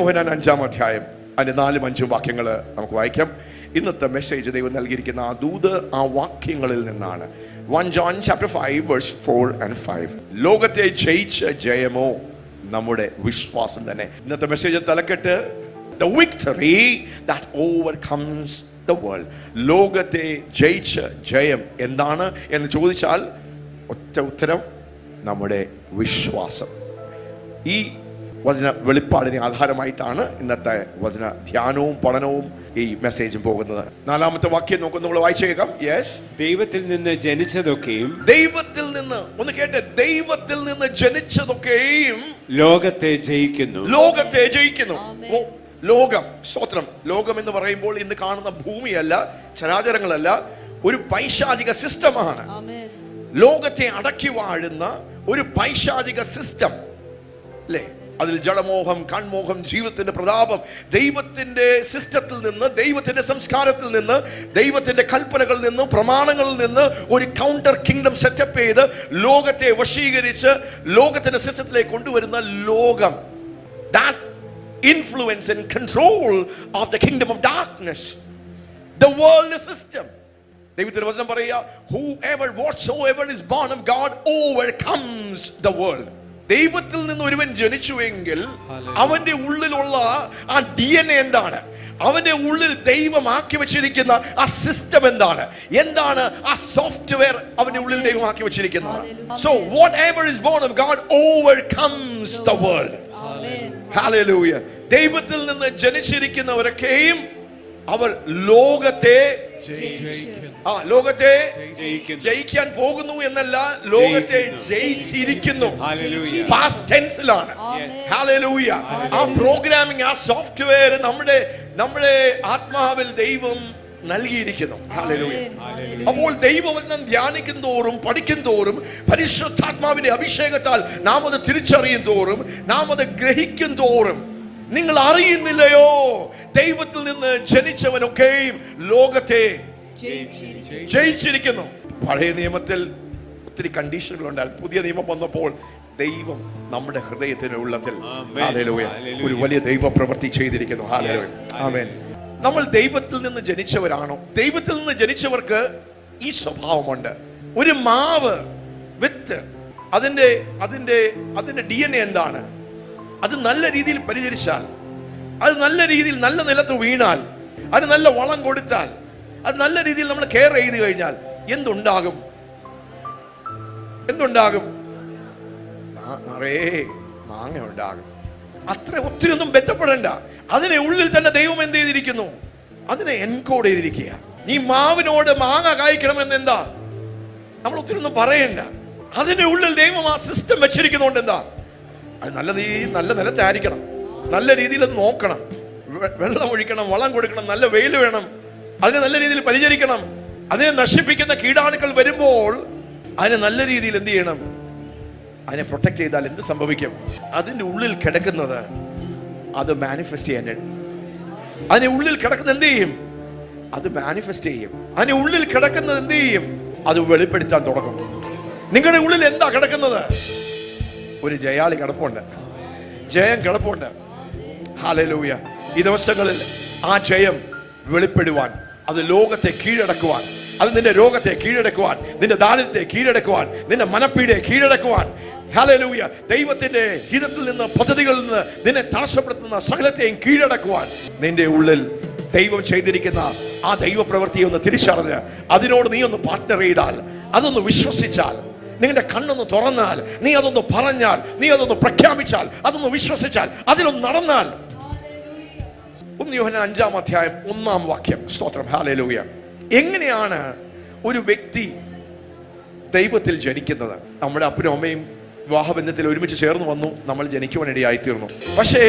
യോഹന്നാൻ 5-ാം അധ്യായം അതിന്റെ 4-5 വാക്യങ്ങൾ നമുക്ക് വായിക്കാം. ഇന്നത്തെ മെസ്സേജ് ദൈവം നൽകിയിരിക്കുന്ന ആ ദൂത് ആ വാക്യങ്ങളിൽ നിന്നാണ്. 1 John chapter 5 verse 4 and 5. ലോകത്തെ ജയിച്ച ജയമോ നമ്മുടെ വിശ്വാസം തന്നെ. ഇന്നത്തെ മെസ്സേജ് തലക്കെട്ട് the victory that overcomes the world. ലോകത്തെ ജയിച്ച ജയം എന്താണ് എന്ന് ചോദിച്ചാൽ ഒറ്റ ഉത്തരം നമ്മുടെ വിശ്വാസം. ഈ വചന വെളിപ്പാടിനെ ആധാരമായിട്ടാണ് ഇന്നത്തെ വചന ധ്യാനവും പഠനവും ഈ മെസ്സേജും പോകുന്നത്. 4-ാമത്തെ വാക്യം നമുക്ക് നമ്മൾ വായിച്ചേക്കാം. യെസ്, ദൈവത്തിൽ നിന്ന് ജനിച്ചതൊക്കെയും, ദൈവത്തിൽ നിന്ന്, ഒന്ന് കേട്ടെ, ദൈവത്തിൽ നിന്ന് ജനിച്ചതൊക്കെയും ലോകത്തെ ജയിക്കുന്നു. ലോകത്തെ ജയിക്കുന്നു. ഓ, ലോകം, സ്തോത്രം. ലോകം എന്ന് പറയുമ്പോൾ ഇന്ന് കാണുന്ന ഭൂമിയല്ല, ചരാചരങ്ങളല്ല, ഒരു പൈശാചിക സിസ്റ്റമാണ്. ലോകത്തെ അടക്കി വാഴുന്ന ഒരു പൈശാചിക സിസ്റ്റം അല്ലേ? അതിൽ ജഡമോഹം, കൺമോഹം, ജീവിതത്തിന്റെ പ്രതാപം, ദൈവത്തിന്റെ സിസ്റ്റത്തിൽ നിന്ന്, ദൈവത്തിന്റെ സംസ്കാരത്തിൽ നിന്ന്, ദൈവത്തിന്റെ കൽപ്പനകളിൽ നിന്ന്, പ്രമാണങ്ങളിൽ നിന്ന് ഒരു കൗണ്ടർ കിങ്ഡം സെറ്റപ്പ് ചെയ്ത് ലോകത്തെ വശീകരിച്ച് ലോകത്തിന്റെ സിസ്റ്റത്തിലേക്ക് കൊണ്ടുവരുന്ന ലോകം. That influence and control of the kingdom of darkness, the world system. ദൈവത്തിന്റെ വചനം പറയുക, whoever whatsoever is born of God overcomes the world. ദൈവത്തിൽ നിന്ന് ഒരുവൻ ജനിച്ചുവെങ്കിൽ അവന്റെ ഉള്ളിലുള്ള ആ DNA എന്താണ്? അവന്റെ ഉള്ളിൽ ദൈവമാക്കി വെച്ചിരിക്കുന്ന ആ സിസ്റ്റം എന്താണ്? എന്താണ് ആ സോഫ്റ്റ്വെയർ അവന്റെ ഉള്ളിൽ ദൈവമാക്കി വെച്ചിരിക്കുന്നത്? So whatever is born of God overcomes the world. Hallelujah. ദൈവത്തിൽ നിന്ന് ജനിച്ചിരിക്കുന്നവരൊക്കെയും അവർ ലോകത്തെ ജയിക്കാൻ പോകുന്നു എന്നല്ല, ലോകത്തെ ജയിച്ചിരിക്കുന്നു. പാസ്റ്റ് ടെൻസിലാണ്. ഹല്ലേലൂയ. ആ പ്രോഗ്രാമിംഗ്, ആ സോഫ്റ്റ്വെയർ നമ്മുടെ ആത്മാവിൽ ദൈവം നൽകിയിരിക്കുന്നു. ഹല്ലേലൂയ. അപ്പോൾ ദൈവവചനം ധ്യാനിക്കും തോറും, പഠിക്കും തോറും, പരിശുദ്ധാത്മാവിന്റെ അഭിഷേകത്താൽ നാം അത് തിരിച്ചറിയും തോറും, നാം അത് ഗ്രഹിക്കും തോറും, നിങ്ങൾ അറിയുന്നില്ലയോ, ദൈവത്തിൽ നിന്ന് ജനിച്ചവനൊക്കെയും ലോകത്തെ ജയിച്ചിരിക്കുന്നു. പഴയ നിയമത്തിൽ ഒത്തിരി കണ്ടീഷനുകൾ ഉണ്ടായിരുന്നു. പുതിയ നിയമം വന്നപ്പോൾ ദൈവം നമ്മുടെ ഹൃദയത്തിന് ഉള്ളത്തിൽ ഒരു വലിയ ദൈവ പ്രവൃത്തി ചെയ്തിരിക്കുന്നു. ഹല്ലേലൂയ. ആമേൻ. നമ്മൾ ദൈവത്തിൽ നിന്ന് ജനിച്ചവരാണോ? ദൈവത്തിൽ നിന്ന് ജനിച്ചവർക്ക് ഈ സ്വഭാവമുണ്ട്. ഒരു മാവ്, വിത്ത്, അതിന്റെ DNA എന്താണ്? അത് നല്ല രീതിയിൽ പരിചരിച്ചാൽ, അത് നല്ല രീതിയിൽ നല്ല നിലത്ത് വീണാൽ, അത് നല്ല വളം കൊടുത്താൽ, അത് നല്ല രീതിയിൽ നമ്മൾ കെയർ ചെയ്ത് കഴിഞ്ഞാൽ എന്തുണ്ടാകും? നിറയെ മാങ്ങ ഉണ്ടാകും. അത്ര ഒത്തിരി ഒന്നും ബന്ധപ്പെടേണ്ട. അതിനെ ഉള്ളിൽ തന്നെ ദൈവം എന്ത് ചെയ്തിരിക്കുന്നു? അതിനെ എൻകോഡ് ചെയ്തിരിക്കുക. ഈ മാവിനോട് മാങ്ങ കായ്ക്കണമെന്ന് എന്താ നമ്മൾ ഒത്തിരി ഒന്നും പറയണ്ട. അതിന്റെ ഉള്ളിൽ ദൈവം ആ സിസ്റ്റം വെച്ചിരിക്കുന്നതുകൊണ്ട് എന്താ, അത് നല്ല നിലത്തായിരിക്കണം, നല്ല രീതിയിൽ അത് നോക്കണം, വെള്ളം ഒഴിക്കണം, വളം കൊടുക്കണം, നല്ല വെയിൽ വേണം, അതിനെ നല്ല രീതിയിൽ പരിചരിക്കണം. അതിനെ നശിപ്പിക്കുന്ന കീടാണുക്കൾ വരുമ്പോൾ അതിനെ നല്ല രീതിയിൽ എന്ത് ചെയ്യണം? അതിനെ പ്രൊട്ടക്ട് ചെയ്താൽ എന്ത് സംഭവിക്കും? അതിന്റെ ഉള്ളിൽ കിടക്കുന്നത് അത് മാനിഫെസ്റ്റ് ചെയ്യാൻ, അതിന്റെ ഉള്ളിൽ കിടക്കുന്നത് എന്ത് ചെയ്യും? അത് മാനിഫെസ്റ്റ് ചെയ്യും. അതിന്റെ ഉള്ളിൽ കിടക്കുന്നത് എന്ത് ചെയ്യും? അത് വെളിപ്പെടുത്താൻ തുടങ്ങും. നിങ്ങളുടെ ഉള്ളിൽ എന്താ കിടക്കുന്നത്? ഒരു ജയാളി കിടപ്പുണ്ട്, ജയം കിടപ്പുണ്ട്. ഹല്ലേലൂയ. ഈ ദിവസങ്ങളിൽ ആ ജയം വെളിപ്പെടുവാൻ, അത് ലോകത്തെ കീഴടക്കുവാൻ, അത് നിന്റെ രോഗത്തെ കീഴടക്കുവാൻ, നിന്റെ ദാരിദ്ര്യത്തെ കീഴടക്കുവാൻ, നിന്റെ മനപ്പീഡയെ കീഴടക്കുവാൻ, ഹല്ലേലൂയ, ദൈവത്തിന്റെ ഹിതത്തിൽ നിന്ന്, പദ്ധതികളിൽ നിന്ന് നിന്നെ തടസ്സപ്പെടുത്തുന്ന സകലത്തെയും കീഴടക്കുവാൻ നിന്റെ ഉള്ളിൽ ദൈവം ചെയ്തിരിക്കുന്ന ആ ദൈവ പ്രവൃത്തിയെ ഒന്ന് തിരിച്ചറിഞ്ഞ് അതിനോട് നീ ഒന്ന് പാർട്ണർ ചെയ്താൽ, അതൊന്ന് വിശ്വസിച്ചാൽ, നിങ്ങളുടെ കണ്ണൊന്ന് തുറന്നാൽ, നീ അതൊന്ന് പറഞ്ഞാൽ, നീ അതൊന്ന് പ്രഖ്യാപിച്ചാൽ, അതൊന്ന് വിശ്വസിച്ചാൽ, അതിലൊന്ന് നടന്നാൽ. 1 യോഹന്നാൻ 5-ാം അധ്യായം 1-ാം വാക്യം. സ്തോത്രം. ഹല്ലേലൂയ. എങ്ങനെയാണ് ഒരു വ്യക്തി ദൈവത്തിൽ ജനിക്കുന്നത്? നമ്മുടെ അപ്പനും അമ്മയും വിവാഹബന്ധത്തിൽ ഒരുമിച്ച് ചേർന്ന് വന്നു, നമ്മൾ ജനിക്കുവാനിടയായി തീർന്നു. പക്ഷേ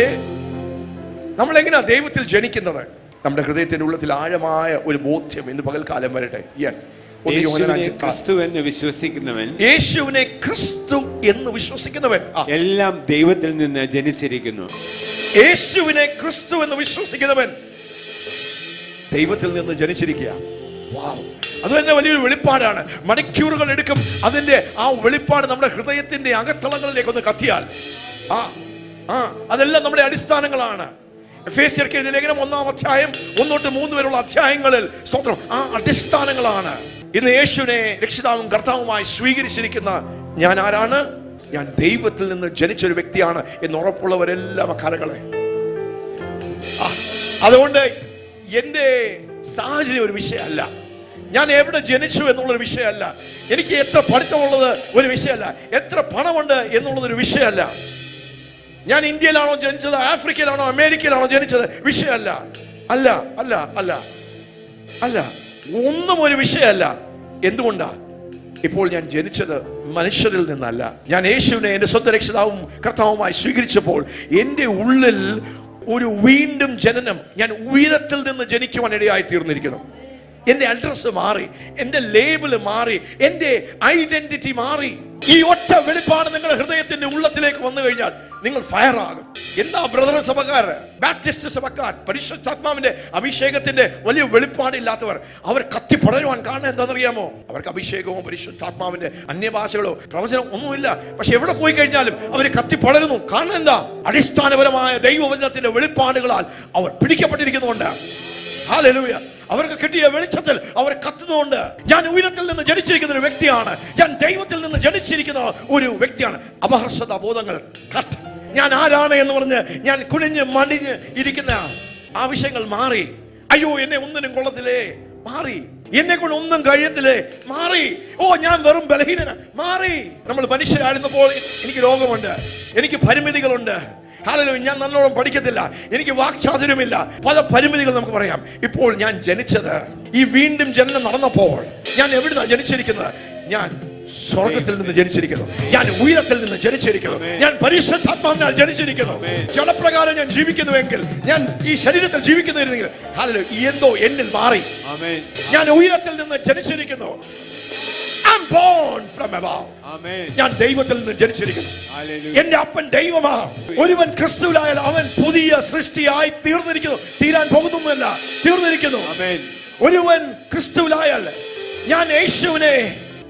നമ്മൾ എങ്ങനെയാ ദൈവത്തിൽ ജനിക്കുന്നത്? നമ്മുടെ ഹൃദയത്തിന്റെ ഉള്ളത്തിൽ ആഴമായ ഒരു ബോധ്യം ഇന്ന് പകൽക്കാലം വരട്ടെ. യെസ്, ക്രിസ്തു എന്ന് വിശ്വസിക്കുന്നവൻ, യേശുവിനെ ക്രിസ്തു എന്ന് വിശ്വസിക്കുന്നവൻ എല്ലാം ദൈവത്തിൽ നിന്ന് ജനിച്ചിരിക്കുന്നു. യേശുവിനെ ക്രിസ്തു എന്ന് വിശ്വസിക്കുന്നവൻ ദൈവത്തിൽ നിന്ന് ജനിച്ചിരിക്കുക. അത് തന്നെ വലിയൊരു വെളിപ്പാടാണ്. മണിക്കൂറുകൾ എടുക്കും അതിന്റെ ആ വെളിപ്പാട് നമ്മുടെ ഹൃദയത്തിന്റെ അകത്തളങ്ങളിലേക്ക് ഒന്ന് കത്തിയാൽ. അതെല്ലാം നമ്മുടെ അടിസ്ഥാനങ്ങളാണ്. എഫേസ്യർക്ക് എഴുതിയ ലേഖനം 1-ാം അധ്യായം 1 തൊട്ട് 3 വരെയുള്ള അധ്യായങ്ങളിൽ സ്തോത്രം ആ അടിസ്ഥാനങ്ങളാണ്. ഇന്ന് യേശുവിനെ രക്ഷിതാവും കർത്താവുമായി സ്വീകരിച്ചിരിക്കുന്ന ഞാൻ ആരാണ്? ഞാൻ ദൈവത്തിൽ നിന്ന് ജനിച്ച ഒരു വ്യക്തിയാണ് എന്ന് ഉറപ്പുള്ളവരെല്ലാം കരകളെ. അതുകൊണ്ട് എന്റെ സാഹചര്യം ഒരു വിഷയമല്ല, ഞാൻ എവിടെ ജനിച്ചു എന്നുള്ളൊരു വിഷയമല്ല, എനിക്ക് എത്ര പഠിത്തമുള്ളത് ഒരു വിഷയമല്ല, എത്ര പണമുണ്ട് എന്നുള്ളതൊരു വിഷയമല്ല, ഞാൻ ഇന്ത്യയിലാണോ ജനിച്ചത്, ആഫ്രിക്കയിലാണോ അമേരിക്കയിലാണോ ജനിച്ചത് വിഷയമല്ല. അല്ല അല്ല അല്ല അല്ല, ഒന്നും ഒരു വിഷയമല്ല. എന്തുകൊണ്ടാ? ഇപ്പോൾ ഞാൻ ജനിച്ചത് മനുഷ്യരിൽ നിന്നല്ല. ഞാൻ യേശുവിനെ എന്റെ സ്വന്തം രക്ഷിതാവും കർത്താവുമായി സ്വീകരിച്ചപ്പോൾ എന്റെ ഉള്ളിൽ ഒരു വീണ്ടും ജനനം, ഞാൻ ഉയരത്തിൽ നിന്ന് ജനിക്കുവാൻ ഇടയായി തീർന്നിരിക്കുന്നു. എന്റെ അഡ്രസ് മാറി, എന്റെ ലേബിള് മാറി, എന്റെ ഐഡന്റിറ്റി മാറി. ഈ ഒറ്റ വെളിപ്പാട് നിങ്ങളുടെ ഹൃദയത്തിന്റെ ഉള്ളത്തിലേക്ക് വന്നു കഴിഞ്ഞാൽ നിങ്ങൾ ഫയർ ആകും. എന്താ ബ്രദർ സഭക്കാർ, ബാപ്റ്റിസ്റ്റ് സഭക്കാർ, പരിശുദ്ധാത്മാവിന്റെ അഭിഷേകത്തിന്റെ വലിയ വെളിപ്പാടില്ലാത്തവർ, അവർ കത്തിപ്പടരുവാൻ കാരണം എന്താണെന്നറിയാമോ? അവർക്ക് അഭിഷേകമോ പരിശുദ്ധാത്മാവിന്റെ അന്യഭാഷകളോ പ്രവചനം ഒന്നുമില്ല. പക്ഷെ എവിടെ പോയി കഴിഞ്ഞാലും അവർ കത്തിപ്പടരുന്നു. കാരണം എന്താ? അടിസ്ഥാനപരമായ ദൈവവചനത്തിന്റെ വെളിപ്പാടുകളാൽ അവർ പിടിക്കപ്പെട്ടിരിക്കുന്നുണ്ട്. ഹല്ലേലൂയ. അവർക്ക് കിട്ടിയ വെളിച്ചത്തിൽ അവർ കത്തുന്നുണ്ട്. ഞാൻ ഉയരത്തിൽ നിന്ന് ജനിച്ചിരിക്കുന്ന ഒരു വ്യക്തിയാണ്, ഞാൻ ദൈവത്തിൽ നിന്ന് ജനിച്ചിരിക്കുന്ന ഒരു വ്യക്തിയാണ്. അപഹർഷത ബോധങ്ങൾ കട്ട്, ഞാൻ ആരാണ് എന്ന് പറഞ്ഞ് ഞാൻ കുനിഞ്ഞ് മടിഞ്ഞ് ഇരിക്കുന്ന ആവശ്യങ്ങൾ മാറി. അയ്യോ എന്നെ ഒന്നിനും കൊള്ളത്തില്ലേ, മാറി. എന്നെ കൊണ്ട് ഒന്നും കഴിയത്തില്ലേ, മാറി. ഓ ഞാൻ വെറും ബലഹീനന, മാറി. നമ്മൾ മനുഷ്യരായിരുന്നപ്പോൾ എനിക്ക് രോഗമുണ്ട്, എനിക്ക് പരിമിതികളുണ്ട്. ഹല്ലേലൂയ. ഞാൻ നല്ലോണം പഠിക്കത്തില്ല, എനിക്ക് വാക്ചാതുര്യമില്ല, പല പരിമിതികൾ നമുക്ക് പറയാം. ഇപ്പോൾ ഞാൻ ജനിച്ചത്, ഈ വീണ്ടും ജനനം നടന്നപ്പോൾ ഞാൻ എവിടുന്നാണ് ജനിച്ചിരിക്കുന്നത്? ഞാൻ സ്വർഗത്തിൽ നിന്ന് ജനിച്ചിരിക്കുന്നു, ഞാൻ ഉയരത്തിൽ നിന്ന് ജനിച്ചിരിക്കുന്നു, ഞാൻ പരിശുദ്ധാത്മാവിനാൽ ജനിച്ചിരിക്കുന്നു. ജഡപ്രകാരം ഞാൻ ജീവിക്കുന്നുവെങ്കിൽ, ഞാൻ ഈ ശരീരത്തിൽ ജീവിക്കുന്നുവെങ്കിൽ ഹല്ലേലൂയ എന്തോ എന്നിൽ മാറി. ഞാൻ ഉയരത്തിൽ നിന്ന് ജനിച്ചിരിക്കുന്നു. I'm born from above. ഞാൻ ദൈവത്തിൽ നിന്ന് ജനിച്ചിരിക്കുന്നു. എന്റെ അപ്പൻ ദൈവമാണ്. ഒരുവൻ ക്രിസ്തുവിലായാൽ അവൻ പുതിയ സൃഷ്ടിയായി തീർന്നിരിക്കുന്നു. തീരാൻ പോകുന്നൊന്നുമല്ല, തീർന്നിരിക്കുന്നു. ഒരുവൻ ക്രിസ്തുവിലായാൽ, ഞാൻ യേശുവിനെ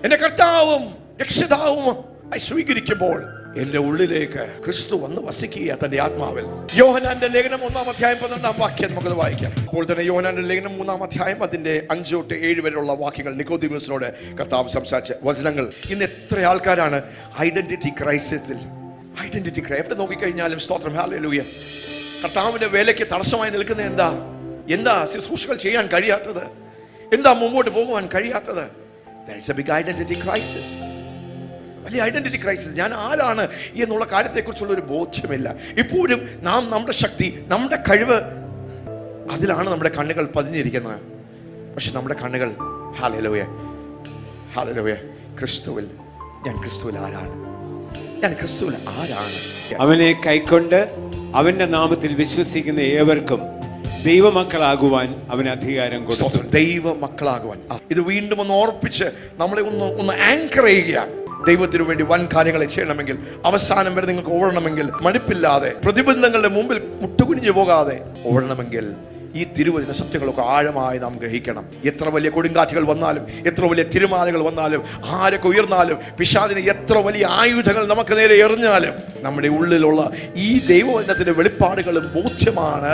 എന്റെ കർത്താവും രക്ഷിതാവും സ്വീകരിക്കുമ്പോൾ എന്റെ ഉള്ളിലേക്ക് ക്രിസ്തു വന്ന് വസിക്കുക തന്റെ ആത്മാവിൽ. യോഹന്നാന്റെ ലേഖനം 1-ാം അധ്യായം 12-ാം വാക്യം നമുക്കത് വായിക്കാം. അപ്പോൾ തന്നെ യോഹന്നാന്റെ ലേഖനം 3-ാം അധ്യായം അതിന്റെ 5 തൊട്ട് 7 വരെയുള്ള വാക്യങ്ങൾ നിക്കോദീമോസിനോട് കർത്താവ് സംസാരിച്ച വചനങ്ങൾ. ഇന്ന് എത്ര ആൾക്കാരാണ് ഐഡന്റിറ്റി ക്രൈസിസിൽ, ഐഡന്റിറ്റി എവിടെ നോക്കിക്കഴിഞ്ഞാലും സ്തോത്രം ഹല്ലേലൂയ, കർത്താവിന്റെ വേലയ്ക്ക് തടസ്സമായി നിൽക്കുന്നത് എന്താ ശുശ്രൂഷകൾ ചെയ്യാൻ കഴിയാത്തത്, എന്താ മുമ്പോട്ട് പോകുവാൻ കഴിയാത്തത്? There is a big identity crisis. വലിയ ഐഡന്റിറ്റി ക്രൈസിസ്. ഞാൻ ആരാണ് എന്നുള്ള കാര്യത്തെക്കുറിച്ചുള്ള ഒരു ബോധ്യമില്ല. ഇപ്പോഴും നമ്മുടെ ശക്തി, നമ്മുടെ കഴിവ്, അതിലാണ് നമ്മുടെ കണ്ണുകൾ പതിഞ്ഞിരിക്കുന്നത്. പക്ഷെ നമ്മുടെ കണ്ണുകൾ ഹല്ലേലൂയ ഹല്ലേലൂയ ക്രിസ്തുവിൽ. ഞാൻ ക്രിസ്തുവിൽ ആരാണ്? ഞാൻ ക്രിസ്തുവിൽ ആരാണ്? അവനെ കൈക്കൊണ്ട് അവന്റെ നാമത്തിൽ വിശ്വസിക്കുന്ന ഏവർക്കും ദൈവമക്കളാകുവാൻ അവൻ അധികാരം കൊടുത്തു. ദൈവമക്കളാകുവാൻ. ഇത് വീണ്ടും ഒന്ന് ഓർപ്പിച്ച് നമ്മളെ ഒന്ന് ആങ്കർ ചെയ്യുക. ദൈവത്തിനു വേണ്ടി വൻ കാര്യങ്ങളെ ചെയ്യണമെങ്കിൽ, അവസാനം വരെ നിങ്ങൾക്ക് ഓടണമെങ്കിൽ, മടുപ്പില്ലാതെ പ്രതിബന്ധങ്ങളുടെ മുമ്പിൽ മുട്ടുകുനിഞ്ഞു പോകാതെ ഓടണമെങ്കിൽ ഈ തിരുവചന സത്യങ്ങളൊക്കെ ആഴമായി നാം ഗ്രഹിക്കണം. എത്ര വലിയ കൊടുങ്കാറ്റുകൾ വന്നാലും, എത്ര വലിയ തിരുമാലകൾ വന്നാലും, ആരൊക്കെ ഉയർന്നാലും, പിശാചിന് എത്ര വലിയ ആയുധങ്ങൾ നമുക്ക് നേരെ എറിഞ്ഞാലും, നമ്മുടെ ഉള്ളിലുള്ള ഈ ദൈവവചനത്തിന്റെ വെളിപ്പാടുകളും ബോധ്യമാണ്.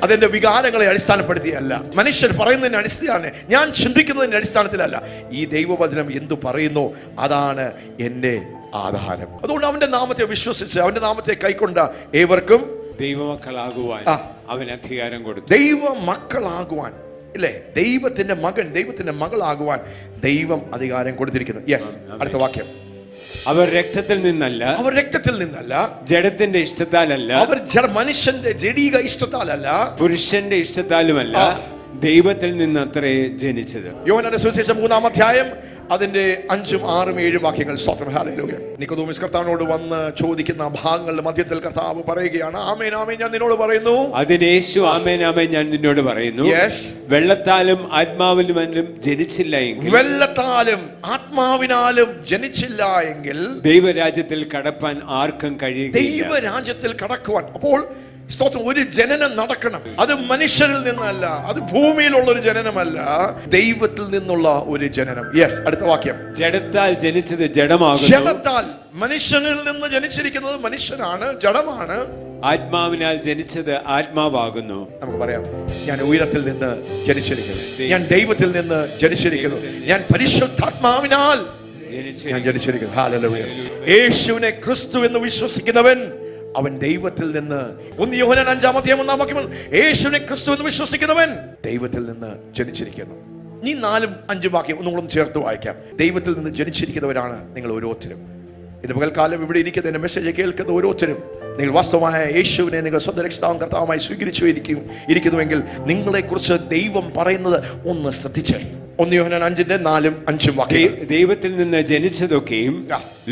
അതെന്റെ വികാരങ്ങളെ അടിസ്ഥാനപ്പെടുത്തിയല്ല, മനുഷ്യർ പറയുന്നതിന്റെ അടിസ്ഥാനം, ഞാൻ ചിന്തിക്കുന്നതിന്റെ അടിസ്ഥാനത്തിലല്ല. ഈ ദൈവവചനം എന്തു പറയുന്നു അതാണ് എന്റെ ആധാരം. അതുകൊണ്ട് അവന്റെ നാമത്തെ വിശ്വസിച്ച് അവന്റെ നാമത്തെ കൈക്കൊണ്ട ഏവർക്കും ദൈവമക്കളാകുവാൻ അവൻ അധികാരം കൊടുത്തു. ദൈവമക്കളാകുവാൻ, ഇല്ലേ? ദൈവത്തിന്റെ മകൻ, ദൈവത്തിന്റെ മകളാകുവാൻ ദൈവം അധികാരം കൊടുത്തിരിക്കുന്നു. യെസ്. അടുത്ത വാക്യം. അവർ രക്തത്തിൽ നിന്നല്ല, ജഡത്തിന്റെ ഇഷ്ടത്താലല്ല, അവർ മനുഷ്യന്റെ ജഡീക ഇഷ്ടത്താലല്ല, പുരുഷന്റെ ഇഷ്ടത്താലുമല്ല, ദൈവത്തിൽ നിന്നത്രേ ജനിച്ചത്. യോഹന്നാന്റെ സുവിശേഷം 3-ാം അധ്യായം അതിന്റെ 5, 6, 7 വാക്യങ്ങൾ. സ്തോത്രം ഹല്ലേലൂയ. നിക്കോദീമോസ് കർത്താവിനോട് വന്ന് ചോദിക്കുന്ന ഭാഗങ്ങളുടെ മധ്യത്തിൽ കർത്താവ് പറയുകയാണ്, ആമേൻ ആമേൻ ഞാൻ നിന്നോട് പറയുന്നു. അതിന് യേശു ആമേൻ ആമേൻ ഞാൻ നിന്നോട് പറയുന്നു, വെള്ളത്താലും ആത്മാവിനാലും ജനിച്ചില്ല എങ്കിൽ, വെള്ളത്താലും ആത്മാവിനാലും ജനിച്ചില്ല എങ്കിൽ ദൈവരാജ്യത്തിൽ കടപ്പാൻ ആർക്കും കഴിയുകയില്ല. ദൈവരാജ്യത്തിൽ കടക്കുവാൻ. അപ്പോൾ സ്തോത്രം. ഒരു ജനനം നടക്കണം. അത് മനുഷ്യരിൽ നിന്നല്ല, അത് ഭൂമിയിലുള്ള ഒരു ജനനമല്ല, ദൈവത്തിൽ നിന്നുള്ള ഒരു ജനനം. യെസ്, അടുത്ത വാക്യം. ജഡത്താൽ ജനിച്ചത് ജഡമാകുന്നു. ജഡത്താൽ, മനുഷ്യനിൽ നിന്ന് ജനിച്ചിരിക്കുന്നത് മനുഷ്യനാണ്, ജഡമാണ്. ആത്മാവിനാൽ ജനിച്ചത് ആത്മാവാകുന്നു. നമുക്ക് പറയാം, ഞാൻ ഉയരത്തിൽ നിന്ന് ജനിച്ചിരിക്കുന്നു, ഞാൻ ദൈവത്തിൽ നിന്ന് ജനിച്ചിരിക്കുന്നു, ഞാൻ പരിശുദ്ധാത്മാവിനാൽ ഞാൻ ജനിച്ചിരിക്കുന്നു. ഹല്ലേലൂയ. യേശുവിനെ ക്രിസ്തു എന്ന് വിശ്വസിക്കുന്നവൻ അവൻ ദൈവത്തിൽ നിന്ന്, 1 യോഹന്നാൻ 5:1 യേശുവിനെ ക്രിസ്തു എന്ന് വിശ്വസിക്കുന്നവൻ ദൈവത്തിൽ നിന്ന് ജനിച്ചിരിക്കുന്നു. ഈ 4ഉം 5ഉം വാക്യം ഒന്നുകൂടെ ചേർത്ത് വായിക്കാം. ദൈവത്തിൽ നിന്ന് ജനിച്ചിരിക്കുന്നവരാണ് നിങ്ങൾ ഓരോരുത്തരും. ഇന്ന് പകൽക്കാലം ഇവിടെ ഇരിക്കുന്ന മെസ്സേജ് കേൾക്കുന്ന ഓരോരുത്തരും നിങ്ങൾ വാസ്തവമായ യേശുവിനെ നിങ്ങൾ സ്വന്തം രക്ഷിതാവും കർത്താവുമായി സ്വീകരിച്ചു ഇരിക്കുന്നുവെങ്കിൽ നിങ്ങളെക്കുറിച്ച് ദൈവം പറയുന്നത് ഒന്ന് ശ്രദ്ധിച്ചേ. 1 യോഹന്നാൻ 5:4-5 വാക്യം. ദൈവത്തിൽ നിന്ന് ജനിച്ചതൊക്കെയും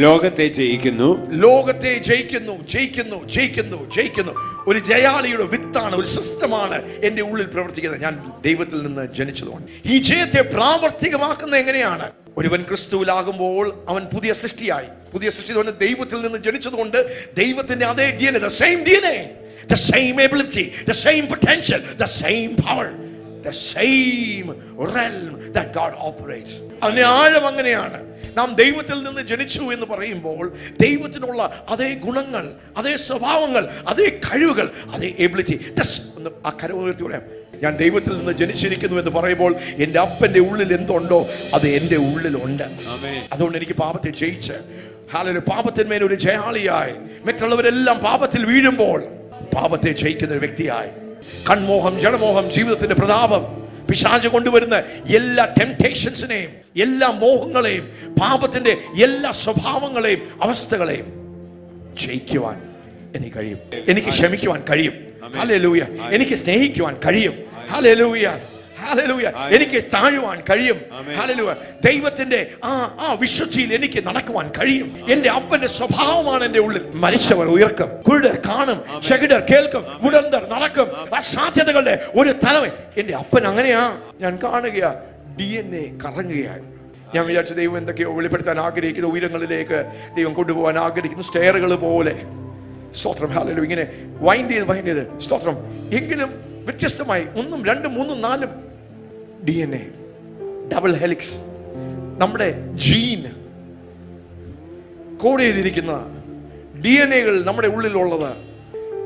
ലോകത്തെ ജയിക്കുന്നു. ലോകത്തെ ജയിക്കുന്നു, ജയിക്കുന്നു, ജയിക്കുന്നു, ജയിക്കുന്നു. ഒരു ജയാളിയുടെ വിത്താണ്, ഒരു സിസ്റ്റമാണ് എന്റെ ഉള്ളിൽ പ്രവർത്തിക്കുന്നത്. ഞാൻ ദൈവത്തിൽ നിന്ന് ജനിച്ചതുകൊണ്ട് ഈ ജയത്തെ പ്രാവർത്തികമാക്കുന്ന എങ്ങനെയാണ്? ഒരുവൻ ക്രിസ്തുവിലാകുമ്പോൾ അവൻ പുതിയ സൃഷ്ടിയായി. പുതിയ സൃഷ്ടി ദൈവത്തിൽ നിന്ന് ജനിച്ചതുകൊണ്ട് ദൈവത്തിന്റെ അതേ DNA, the same DNA, the same ability, the same potential, the same power, the same realm that God operates. അതിന്റെ ആഴം അങ്ങനെയാണ്. നാം ദൈവത്തിൽ നിന്ന് ജനിച്ചു എന്ന് പറയുമ്പോൾ ദൈവത്തിനുള്ള അതേ ഗുണങ്ങൾ, അതേ സ്വഭാവങ്ങൾ, അതേ കഴിവുകൾ, അതേ എബിലിറ്റി. ആ കരം ഉയർത്തി പറയാം, ഞാൻ ദൈവത്തിൽ നിന്ന് ജനിച്ചിരിക്കുന്നു എന്ന് പറയുമ്പോൾ എൻ്റെ അപ്പന്റെ ഉള്ളിൽ എന്തുണ്ടോ അത് എൻ്റെ ഉള്ളിലുണ്ട്. അതുകൊണ്ട് എനിക്ക് പാപത്തെ ജയിച്ച്, ഹല്ലേലൂയ, പാപത്തിന്മേൽ ഒരു ജയാളിയായി, മറ്റുള്ളവരെല്ലാം പാപത്തിൽ വീഴുമ്പോൾ പാപത്തെ ജയിക്കുന്ന ഒരു വ്യക്തിയായി, കൺമോഹം, ജഡമോഹം, ജീവിതത്തിന്റെ പ്രതാപം, പിശാച് കൊണ്ടുവരുന്ന എല്ലാ ടെംപ്റ്റേഷൻസിനെയും, എല്ലാ മോഹങ്ങളെയും, പാപത്തിന്റെ എല്ലാ സ്വഭാവങ്ങളെയും അവസ്ഥകളെയും ജയിക്കുവാൻ എനിക്ക് കഴിയും. എനിക്ക് ക്ഷമിക്കുവാൻ കഴിയും. ഹല്ലേലൂയ. എനിക്ക് സ്നേഹിക്കുവാൻ കഴിയും. Hallelujah, hallelujah. എനിക്ക് താഴുവാൻ കഴിയും. ഹല്ലേലൂയ. ദൈവത്തിന്റെ ആ വിശുദ്ധിയിൽ എനിക്ക് നടക്കുവാൻ കഴിയും. എന്റെ അപ്പന്റെ സ്വഭാവമാണ് എന്റെ ഉള്ളിൽ. മരിച്ചവർ ഉയർക്കും, കുരുടർ കാണും, ചെകിടർ കേൾക്കും, മുടന്തർ നടക്കും. അസാധ്യതകളുടെ ഒരു തലവ എന്റെ അപ്പൻ അങ്ങനെയാ. ഞാൻ കാണുകയാ, DNA കറങ്ങുകയായി. ഞാൻ വിചാരിച്ച ദൈവം എന്തൊക്കെയോ വെളിപ്പെടുത്താൻ ആഗ്രഹിക്കുന്ന ഉയരങ്ങളിലേക്ക് ദൈവം കൊണ്ടുപോകാൻ ആഗ്രഹിക്കുന്നു. സ്റ്റെയറുകൾ പോലെ. സ്തോത്രം. ഹല്ലേലൂയ. ഇങ്ങനെ വൈൻഡ് ചെയ്ത് സ്തോത്രം. എങ്കിലും വ്യത്യസ്തമായി 1, 2, 3, 4 DNA, ഡബിൾ ഹെലിക്സ്, നമ്മുടെ ജീൻ കോഡ് ചെയ്തിരിക്കുന്ന DNA നമ്മുടെ ഉള്ളിലുള്ളത്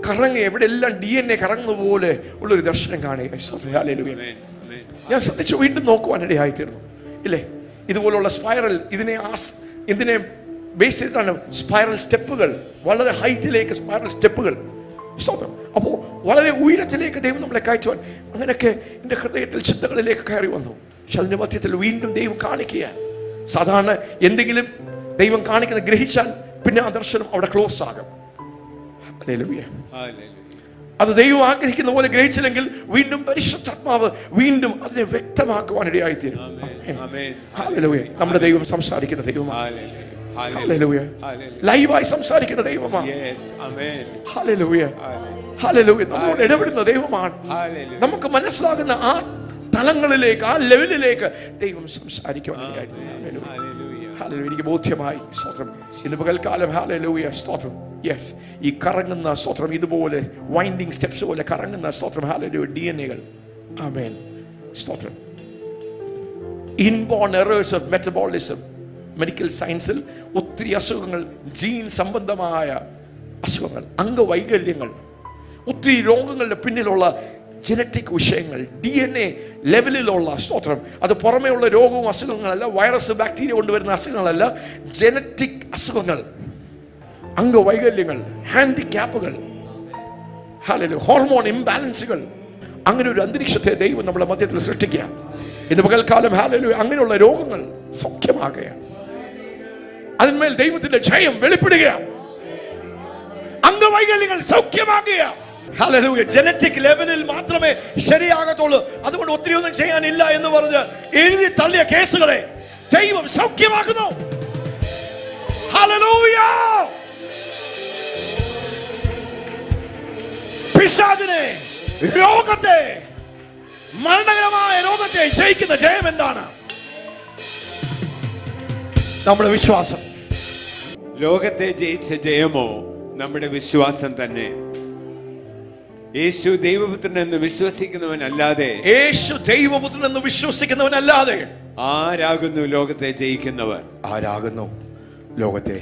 കറങ്ങി എവിടെയെല്ലാം DNA കറങ്ങുന്ന പോലെ ഉള്ളൊരു ദർശനം കാണുക. ഹല്ലേലൂയ. ഞാൻ ശ്രദ്ധിച്ചു, വീണ്ടും നോക്കുവാനിടയായി തീർന്നു. ഇല്ലേ, ഇതുപോലുള്ള സ്പൈറൽ, ഇതിനെ ബേസ് ചെയ്തിട്ടാണ് സ്പൈറൽ സ്റ്റെപ്പുകൾ, വളരെ ഹൈറ്റിലേക്ക് സ്പൈറൽ സ്റ്റെപ്പുകൾ. അപ്പോൾ വളരെ ഉയരത്തിലേക്ക് ദൈവം നമ്മളെ കയറ്റുവാൻ അങ്ങനെയൊക്കെ എൻ്റെ ഹൃദയത്തിൽ ചിന്തകളിലേക്ക് കയറി വന്നു. പക്ഷെ അതിന്റെ മധ്യത്തിൽ വീണ്ടും ദൈവം കാണിക്കുക. സാധാരണ എന്തെങ്കിലും ദൈവം കാണിക്കുന്നത് ഗ്രഹിച്ചാൽ പിന്നെ ആ ദർശനം അവിടെ ക്ലോസ് ആകും. ഹല്ലേലൂയ. അത് ദൈവം ആഗ്രഹിക്കുന്ന പോലെ ഗ്രഹിച്ചില്ലെങ്കിൽ വീണ്ടും പരിശുദ്ധാത്മാവ് വീണ്ടും അതിനെ വ്യക്തമാക്കുവാനിടയായി തീരും. ഹല്ലേലൂയ. നമ്മുടെ ദൈവം സംസാരിക്കുന്ന ദൈവമാണ്. ഹല്ലേലൂയ. ലൈവായി സംസാരിക്കുന്ന ദൈവമാണ്. ഹല്ലേലൂയ. ഹല്ലേലൂയ. നമ്മളോട് ഇടപെടുന്ന ദൈവമാണ്. നമുക്ക് മനസ്സിലാകുന്ന ആ തലങ്ങളിലേക്ക്, ആ ലെവലിലേക്ക് ദൈവം സംസാരിക്കുവാനിടയായി. ഹല്ലേലൂയ. എനിക്ക് ബോധ്യമായി. സ്തോത്രം. ഇന്ന് പകൽക്കാലം ഹല്ലേലൂയ, സ്തോത്രം. യെസ്, ഈ കറങ്ങുന്ന സ്തോത്രം, ഇതുപോലെ വൈൻഡിങ് സ്റ്റെപ്സ് പോലെ കറങ്ങുന്ന സ്തോത്രം, ഹല്ലേലൂയ, DNAകൾ. ആമേൻ. സ്തോത്രം. Inborn errors of metabolism. Medical സയൻസിൽ ഒത്തിരി അസുഖങ്ങൾ, ജീൻ സംബന്ധമായ അസുഖങ്ങൾ, അംഗവൈകല്യങ്ങൾ, ഒത്തിരി രോഗങ്ങളുടെ പിന്നിലുള്ള ജനറ്റിക് വിഷയങ്ങൾ, DNA ലെവലിലുള്ള സ്തോത്രം. അത് പുറമേ ഉള്ള രോഗവും അസുഖങ്ങളല്ല, വൈറസ് ബാക്ടീരിയ കൊണ്ടുവരുന്ന അസുഖങ്ങളല്ല, ജനറ്റിക് അസുഖങ്ങൾ, അംഗവൈകല്യങ്ങൾ, ഹാൻഡിക്യാപ്പുകൾ, ഹല്ലേലൂയ, ഹോർമോൺ ഇംബാലൻസുകൾ. അങ്ങനെ ഒരു അന്തരീക്ഷത്തെ ദൈവം നമ്മുടെ മധ്യത്തിൽ സൃഷ്ടിക്കുക. ഇന്ന് പകൽക്കാലം ഹല്ലേലൂയ അങ്ങനെയുള്ള രോഗങ്ങൾ സൗഖ്യമാകുകയാണ്. അതിന്മേൽ ദൈവത്തിന്റെ ജയം വെളിപ്പെടുകയാണ്. അംഗവൈകല്യങ്ങൾ സൗഖ്യമാകുക. ഹല്ലേലൂയ. ജനറ്റിക് ലെവലിൽ മാത്രമേ ശരിയാകത്തുള്ളൂ, അതുകൊണ്ട് ഒത്തിരി ഒന്നും ചെയ്യാനില്ല എന്ന് പറഞ്ഞ് എഴുതി തള്ളിയ കേസുകളെ ദൈവം സൗഖ്യമാക്കുന്നു. ഹല്ലേലൂയ. പിശാചിനെ, രോഗത്തെ, മരണകരമായ രോഗത്തെ ജയിക്കുന്ന ജയം എന്താണ്? നമ്മുടെ വിശ്വാസം. ലോകത്തെ ജയിച്ച ജയമോ നമ്മുടെ വിശ്വാസം തന്നെ. യേശു ദൈവപുത്രൻ എന്ന് വിശ്വസിക്കുന്നവനല്ലാതെ ആരാകുന്നു ലോകത്തെ ജയിക്കുന്നവൻ? ആരാകുന്നു ലോകത്തെ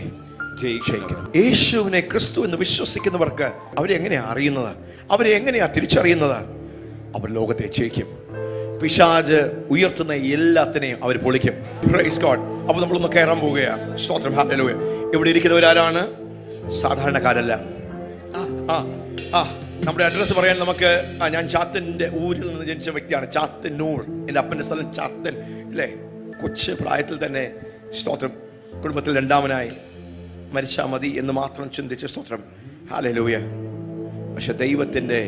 ജയിക്കുന്നത്? യേശുവിനെ, ക്രിസ്തു എന്ന് വിശ്വസിക്കുന്നവർക്ക് അവരെ എങ്ങനെയാ അറിയുന്നത്? അവരെ എങ്ങനെയാ തിരിച്ചറിയുന്നത്? അവർ ലോകത്തെ ജയിക്കും. പിശാച് ഉയർത്തുന്ന എല്ലാത്തിനെയും അവർ പൊളിക്കും. Praise God. അപ്പൊ നമ്മളൊന്ന് കയറാൻ പോവുകയാണ്. സ്തോത്രം, ഹല്ലേലൂയ. ഇവിടെ ഇരിക്കുന്നവരാരാണ്? സാധാരണക്കാരല്ല. നമ്മുടെ അഡ്രസ്സ് പറയാൻ നമുക്ക്, ഞാൻ ചാത്തന്റെ ഊരിൽ നിന്ന് ജനിച്ച വ്യക്തിയാണ്. ചാത്തന്നൂർ, എൻ്റെ അപ്പൻ്റെ സ്ഥലം ചാത്തൻ, അല്ലേ? കൊച്ചു പ്രായത്തിൽ തന്നെ സ്തോത്രം കുടുംബത്തിൽ രണ്ടാമനായി മരിച്ചാൽ മതി എന്ന് മാത്രം ചിന്തിച്ച് സ്തോത്രം, ഹല്ലേലൂയ. പക്ഷെ ദൈവത്തിൻ്റെ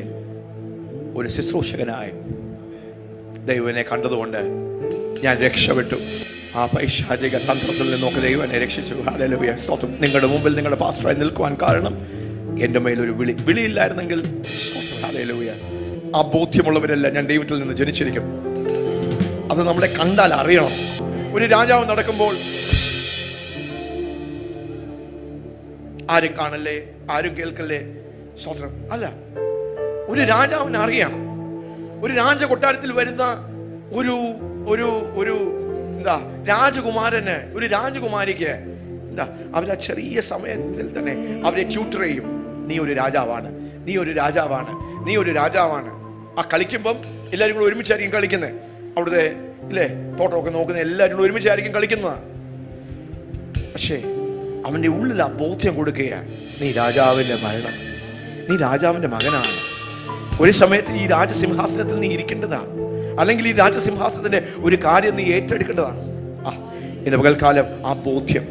ഒരു ശുശ്രൂഷകനായി ദൈവനെ കണ്ടതുകൊണ്ട് ഞാൻ രക്ഷപ്പെട്ടു. ആ പൈശാചിക തന്ത്രത്തിൽ നിന്നൊക്കെ ദൈവം എന്നെ രക്ഷിച്ചു. ഹല്ലേലൂയ, സ്തോത്രം. നിങ്ങളുടെ മുമ്പിൽ നിങ്ങളുടെ പാസ്റ്ററായി നിൽക്കുവാൻ കാരണം എൻ്റെ മേലൊരു വിളിയില്ലായിരുന്നെങ്കിൽ, ഹല്ലേലൂയ, ആ ബോധ്യമുള്ളവരെല്ലാം ഞാൻ ദൈവത്തിൽ നിന്ന് ജനിച്ചിരിക്കും. അത് നമ്മളെ കണ്ടാൽ അറിയണം. ഒരു രാജാവ് നടക്കുമ്പോൾ ആരും കാണല്ലേ, ആരും കേൾക്കല്ലേ, സ്തോത്രം അല്ല. ഒരു രാജാവിന് അറിയാം. ഒരു രാജകൊട്ടാരത്തിൽ വരുന്ന ഒരു ഒരു ഒരു എന്താ രാജകുമാരന്, ഒരു രാജകുമാരിക്ക് എന്താ, അവരാ ചെറിയ സമയത്തിൽ തന്നെ അവരെ ട്യൂട്ടർ ചെയ്യും. നീ ഒരു രാജാവാണ്, നീ ഒരു രാജാവാണ്, നീ ഒരു രാജാവാണ്. ആ കളിക്കുമ്പം എല്ലാവരും കൂടെ ഒരുമിച്ചായിരിക്കും കളിക്കുന്നത്. അവിടുത്തെ ഇല്ലേ തോട്ടമൊക്കെ നോക്കുന്ന എല്ലാവരും കൂടെ ഒരുമിച്ചായിരിക്കും കളിക്കുന്നതാണ്. പക്ഷേ അവൻ്റെ ഉള്ളിൽ ആ ബോധ്യം കൊടുക്കുകയാണ്, നീ രാജാവിൻ്റെ മരണം, നീ രാജാവിൻ്റെ മകനാണ്. ഒരു സമയത്ത് ഈ രാജസിംഹാസനത്തിൽ നീ ഇരിക്കേണ്ടതാണ്, അല്ലെങ്കിൽ ഈ രാജസിംഹാസനത്തിന്റെ ഒരു കാര്യം നീ ഏറ്റെടുക്കേണ്ടതാണ്. ഇന്ന് പകൽക്കാലം ആ ബോധ്യം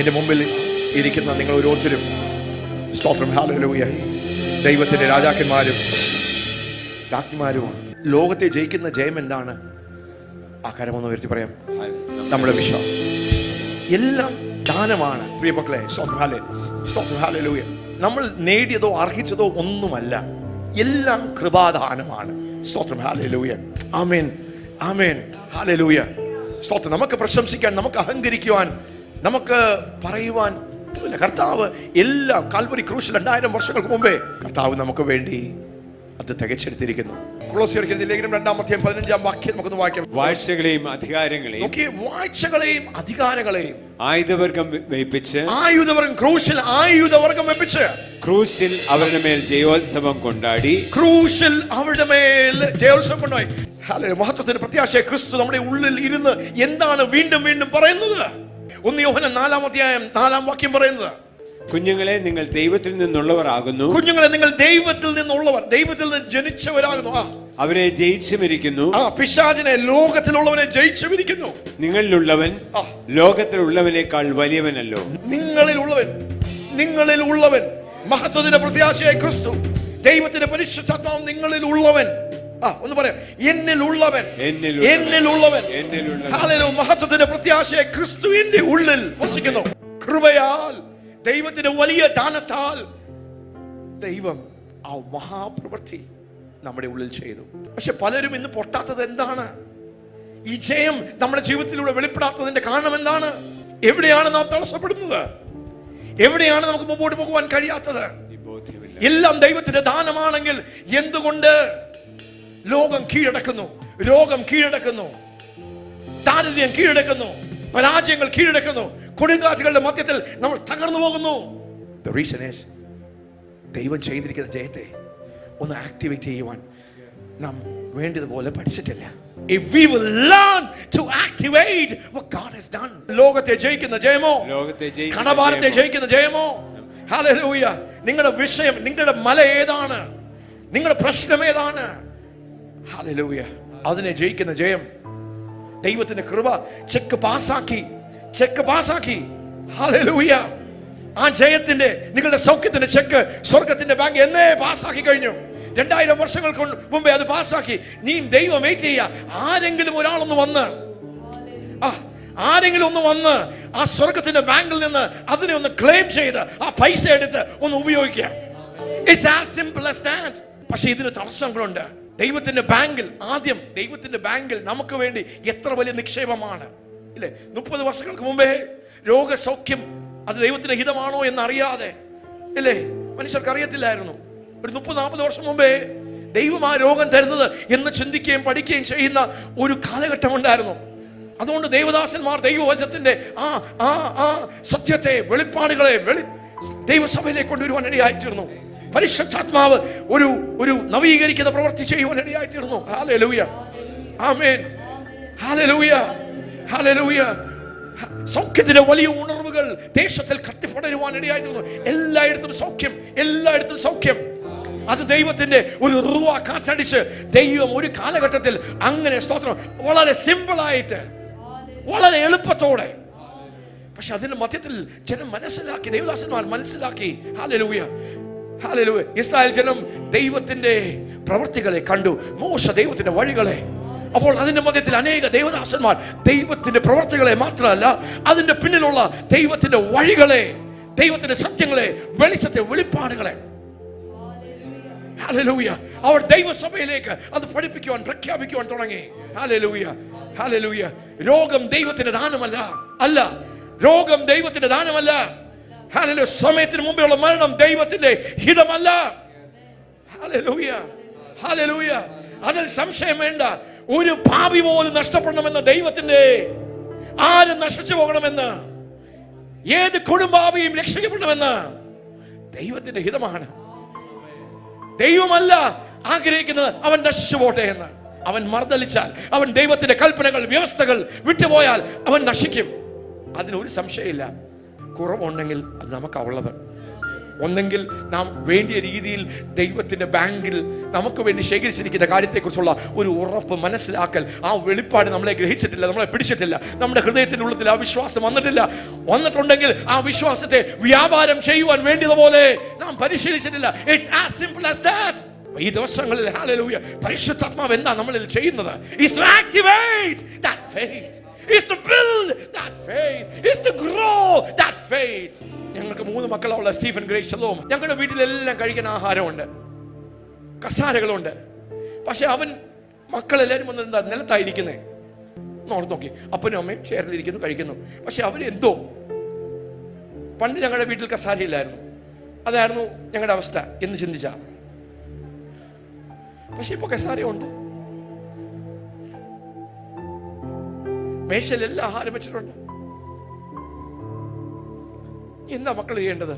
എൻ്റെ മുമ്പിൽ ഇരിക്കുന്ന നിങ്ങൾ ഓരോരുത്തരും, സ്തോത്രം, ഹല്ലേലൂയ, ദൈവത്തിന്റെ രാജാക്കന്മാരും രാജ്ഞിമാരുമാണ്. ലോകത്തെ ജയിക്കുന്ന ജയം എന്താണ്? ആ കരമൊന്ന് ഉയർത്തി പറയാം. നമ്മുടെ വിശ്വാസം. എല്ലാം ദാനമാണ് പ്രിയമക്കളെ. സ്തോത്രം, ഹല്ലേലൂയ. നമ്മൾ നേടിയതോ അർഹിച്ചതോ ഒന്നുമല്ല, എല്ലാം കൃപാദാനമാണ്. സ്തോത്രം, ഹല്ലേലൂയ. ആമേൻ, ആമേൻ, ഹല്ലേലൂയ. സ്തോത്രം. നമുക്ക് പ്രശംസിക്കാൻ, നമുക്ക് അഹങ്കരിക്കുവാൻ, നമുക്ക് പറയുവാൻ കർത്താവ് എല്ലാം കാൽവരി ക്രൂശിൽ 2000 വർഷങ്ങൾക്ക് മുമ്പേ കർത്താവ് നമുക്ക് വേണ്ടി അത് തികച്ചെടുത്തിരിക്കുന്നു. കൊളോസ്യർക്ക് ലേഖനം 2-ാം വാക്യം നമുക്കൊന്ന് വായിക്കാം. വാഴ്ചകളെയും അധികാരങ്ങളെയും, വാഴ്ചകളെയും അധികാരങ്ങളെയും ആയുധവർഗം വെപ്പിച്ച്, ആയുധവർഗം, ക്രൂശിൽ ആയുധവർഗം വെപ്പിച്ച്, ക്രൂശിൽ അവരുടെ മേൽ ജയോത്സവം കൊണ്ടാടി, ക്രൂശിൽ അവരുടെ മേൽ ജയോത്സവം കൊണ്ടാടി. മഹത്വത്തിന്റെ പ്രത്യാശ ക്രിസ്തു നമ്മുടെ ഉള്ളിൽ ഇരുന്ന് എന്താണ് വീണ്ടും വീണ്ടും പറയുന്നത്? 1 യോഹന്നാൻ 4-ാം വാക്യം പറയുന്നത്, കുഞ്ഞുങ്ങളെ നിങ്ങൾ ദൈവത്തിൽ നിന്നുള്ളവർ ആകുന്നു, കുഞ്ഞുങ്ങളെ നിങ്ങൾ ദൈവത്തിൽ നിന്നുള്ളവർ, ദൈവത്തിൽ നിന്ന് ജനിച്ചവരാകുന്നു. അവരെ ജയിച്ചുമിരിക്കുന്നു, പിശാചിനെ, ലോകത്തിലുള്ളവനെ ജയിച്ചുമിരിക്കുന്നു. നിങ്ങളിലുള്ളവൻ ലോകത്തിലുള്ളവനേക്കാൾ വലിയവനല്ലോ. നിങ്ങളിലുള്ളവൻ, നിങ്ങളിലുള്ളവൻ, മഹത്വത്തിന്റെ പ്രത്യാശയായ ക്രിസ്തു, ദൈവത്തിന്റെ പരിശുദ്ധാത്മാവ് നിങ്ങളിൽ ഉള്ളവൻ. ഒന്ന് പറയാം, എന്നിലുള്ളവൻ, എന്നിലുള്ളവൻ. ഹല്ലേലൂയ. മഹത്വത്തിന്റെ പ്രത്യാശയായ ക്രിസ്തുവിന്റെ ഉള്ളിൽ വസിക്കുന്നു. കൃപയാൽ, ദൈവത്തിന്റെ വലിയ ദാനത്താൽ ദൈവം ആ മഹാപ്രവൃത്തി നമ്മുടെ ഉള്ളിൽ ചെയ്തു. പക്ഷെ പലരും ഇന്ന് പൊട്ടാത്തത് എന്താണ്? ഈ ജയം നമ്മുടെ ജീവിതത്തിലൂടെ വെളിപ്പെടാത്തതിന്റെ കാരണം എന്താണ്? എവിടെയാണ് നാം തടസ്സപ്പെടുന്നത്? എവിടെയാണ് നമുക്ക് മുമ്പോട്ട് പോകുവാൻ കഴിയാത്തത്? എല്ലാം ദൈവത്തിന്റെ ദാനമാണെങ്കിൽ എന്തുകൊണ്ട് ലോകം കീഴടക്കുന്നു, രോഗം കീഴടക്കുന്നു, ദാരിദ്ര്യം കീഴടക്കുന്നു, പരാജയങ്ങൾ കീഴടക്കുന്നു, കൊടുങ്കാറ്റുകളുടെ മധ്യത്തിൽ നമ്മൾ തകർന്നു പോകുന്നു? The reason is, ദൈവം ചെയ്തിരിക്കുന്ന ജയത്തെ ഒന്ന് ആക്ടിവേറ്റ് ചെയ്യുവാൻ നാം വേണ്ടതുപോലെ പഠിച്ചിട്ടില്ല. If we will learn to activate what God has done, ലോകത്തെ ജയിക്കുന്ന ജയമോ, കടഭാരത്തെ ജയിക്കുന്ന ജയമോ? ഹല്ലേലൂയ. നിങ്ങളുടെ വിഷയം, നിങ്ങളുടെ മല ഏതാണ്? നിങ്ങളുടെ പ്രശ്നം ഏതാണ്? ഹല്ലേലൂയ. അതിനെ ജയിക്കുന്ന ജയം ദൈവത്തിന്റെ കൃപ ചെക്ക് പാസാക്കി. ഹല്ലേലൂയ. ആ ജയത്തിന്റെ, നിങ്ങളുടെ സൗഖ്യത്തിന്റെ ചെക്ക് സ്വർഗത്തിന്റെ ബാങ്ക് എന്നേ പാസാക്കി കഴിഞ്ഞു. 2000 വർഷങ്ങൾക്ക് മുമ്പേ അത് പാസാക്കി. നീ ദൈവം വെയിറ്റ് ചെയ്യുക. ആരെങ്കിലും ഒരാളൊന്ന് വന്ന് ആ സ്വർഗത്തിന്റെ ബാങ്കിൽ നിന്ന് അതിനെ ഒന്ന് ക്ലെയിം ചെയ്ത് ആ പൈസ എടുത്ത് ഒന്ന് ഉപയോഗിക്കുക. It's as simple as that. പക്ഷെ ഇതിന് തടസ്സങ്ങളുണ്ട്. ദൈവത്തിന്റെ ബാങ്കിൽ നമുക്ക് വേണ്ടി എത്ര വലിയ നിക്ഷേപമാണ്, ഇല്ലേ? 30 വർഷങ്ങൾക്ക് മുമ്പേ രോഗസൗഖ്യം അത് ദൈവത്തിന്റെ ഹിതമാണോ എന്നറിയാതെ, ഇല്ലേ, മനുഷ്യർക്ക് അറിയത്തില്ലായിരുന്നു. ഒരു 30-40 വർഷം മുമ്പേ ദൈവം ആ രോഗം തരുന്നത് എന്ന് ചിന്തിക്കുകയും പഠിക്കുകയും ചെയ്യുന്ന ഒരു കാലഘട്ടം ഉണ്ടായിരുന്നു. അതുകൊണ്ട് ദൈവദാസന്മാർ ദൈവവചനത്തിന്റെ ആ സത്യത്തെ, വെളിപ്പാടുകളെ ദൈവസഭയിലേക്ക് കൊണ്ടുവരുവാൻ ഇടയായിത്തീർന്നു. പരിശുദ്ധാത്മാവ് ഒരു നവീകരിക്കുന്ന പ്രവൃത്തി ചെയ്യുവാൻ ഇടയായിത്തീർന്നു. ഹല്ലേലൂയ, ആമേൻ, ഹല്ലേലൂയ, ഹല്ലേലൂയ. സൗഖ്യത്തിന്റെ വലിയ ഉണർവുകൾ ദേശത്തിൽ കത്തിപ്പടരുവാൻ ഇടയായിത്തീർന്നു. എല്ലായിടത്തും സൗഖ്യം, എല്ലായിടത്തും സൗഖ്യം. അത് ദൈവത്തിന്റെ ഒരു റുവാ കാറ്റടിച്ച് ദൈവം ഒരു കാലഘട്ടത്തിൽ അങ്ങനെ, സ്തോത്രം, വളരെ സിമ്പിളായിട്ട്, വളരെ എളുപ്പത്തോടെ. പക്ഷെ അതിന്റെ മധ്യത്തിൽ ജനം മനസ്സിലാക്കി, ദൈവദാസന്മാർ മനസ്സിലാക്കി. Hallelujah, hallelujah. ഇസ്രായേൽ ജനം ദൈവത്തിന്റെ പ്രവൃത്തികളെ കണ്ടു, മോശ ദൈവത്തിന്റെ വഴികളെ. അപ്പോൾ അതിന്റെ മധ്യത്തിൽ അനേക ദൈവദാസന്മാർ ദൈവത്തിന്റെ പ്രവൃത്തികളെ മാത്രമല്ല, അതിന്റെ പിന്നിലുള്ള ദൈവത്തിന്റെ വഴികളെ, ദൈവത്തിന്റെ സത്യങ്ങളെ, വെളിച്ചത്തെ, വെളിപ്പാടുകളെ, ഹല്ലേലൂയ, അവർ ദൈവസഭയിലേക്ക് അത് പഠിപ്പിക്കുവാൻ, പ്രഖ്യാപിക്കുവാൻ തുടങ്ങി. Hallelujah, hallelujah. രോഗം ദൈവത്തിന്റെ ദാനമല്ല, അല്ല, രോഗം ദൈവത്തിന്റെ ദാനമല്ല. ഹല്ലേലൂയ. സമയത്തിന് മുമ്പേയുള്ള മരണം ദൈവത്തിന്റെ ഹിതമല്ല. Hallelujah, hallelujah. അതിൽ സംശയം വേണ്ട. ഒരു പാപി പോലും നഷ്ടപ്പെടണമെന്ന് ദൈവത്തിന്റെ, ആരും നശിച്ചു പോകണമെന്ന്, ഏത് കുടുംബാവിയും രക്ഷിക്കപ്പെടണമെന്ന് ദൈവത്തിന്റെ ഹിതമാണ്. ദൈവമല്ല ആഗ്രഹിക്കുന്നത് അവൻ നശിച്ചു പോട്ടെ എന്ന്. അവൻ മറുതലിച്ചാൽ, അവൻ ദൈവത്തിന്റെ കൽപ്പനകൾ, വ്യവസ്ഥകൾ വിട്ടുപോയാൽ അവൻ നശിക്കും. അതിനൊരു സംശയമില്ല. കുറവുണ്ടെങ്കിൽ അത് നമുക്കുള്ളത്. ഒന്നെങ്കിൽ നാം വേണ്ടിയ രീതിയിൽ ദൈവത്തിന്റെ ബാങ്കിൽ നമുക്ക് വേണ്ടി ശേഖരിച്ചിരിക്കുന്ന കാര്യത്തെക്കുറിച്ചുള്ള ഒരു ഉറപ്പ്, മനസ്സിലാക്കൽ, ആ വെളിപ്പാട് നമ്മളെ ഗ്രഹിച്ചിട്ടില്ല, നമ്മളെ പിടിച്ചിട്ടില്ല, നമ്മുടെ ഹൃദയത്തിന്റെ ഉള്ളത്തിൽ ആ വിശ്വാസം വന്നിട്ടുണ്ടെങ്കിൽ ആ വിശ്വാസത്തെ വ്യാപാരം ചെയ്യുവാൻ വേണ്ടിയതുപോലെ നാം പരിശീലിച്ചിട്ടില്ല. It's as simple as that. ഈ ദിവസങ്ങളിൽ ഹല്ലേലൂയ, പരിശുദ്ധാത്മാവ് എന്താ നമ്മളിൽ ചെയ്യുന്നത്? Is to activate that faith. Is to build that faith. Is to grow that faith. ഞങ്ങൾക്ക് 3 മക്കളുള്ള സ്റ്റീഫൻ, ഗ്രേസ്, ഷലോം. ഞങ്ങളുടെ വീട്ടിലെല്ലാം കഴിക്കുന്ന ആഹാരമുണ്ട്, കസാരകളുണ്ട്. പക്ഷെ മക്കളെല്ലാവരും വന്ന് എന്താ നിലത്തായിരിക്കുന്നേ? ഓർത്ത് നോക്കി. അപ്പനും അമ്മയും ചേർന്നിരിക്കുന്നു, കഴിക്കുന്നു. പക്ഷെ അവരെന്തോ, പണ്ട് ഞങ്ങളുടെ വീട്ടിൽ കസാരയില്ലായിരുന്നു, അതായിരുന്നു ഞങ്ങളുടെ അവസ്ഥ എന്ന് ചിന്തിച്ച. പക്ഷെ ഇപ്പൊ കസാരയുണ്ട്, മേശയിലെല്ലാം ആഹാരം വെച്ചിട്ടുണ്ട്. എന്താ മക്കൾ ചെയ്യേണ്ടത്?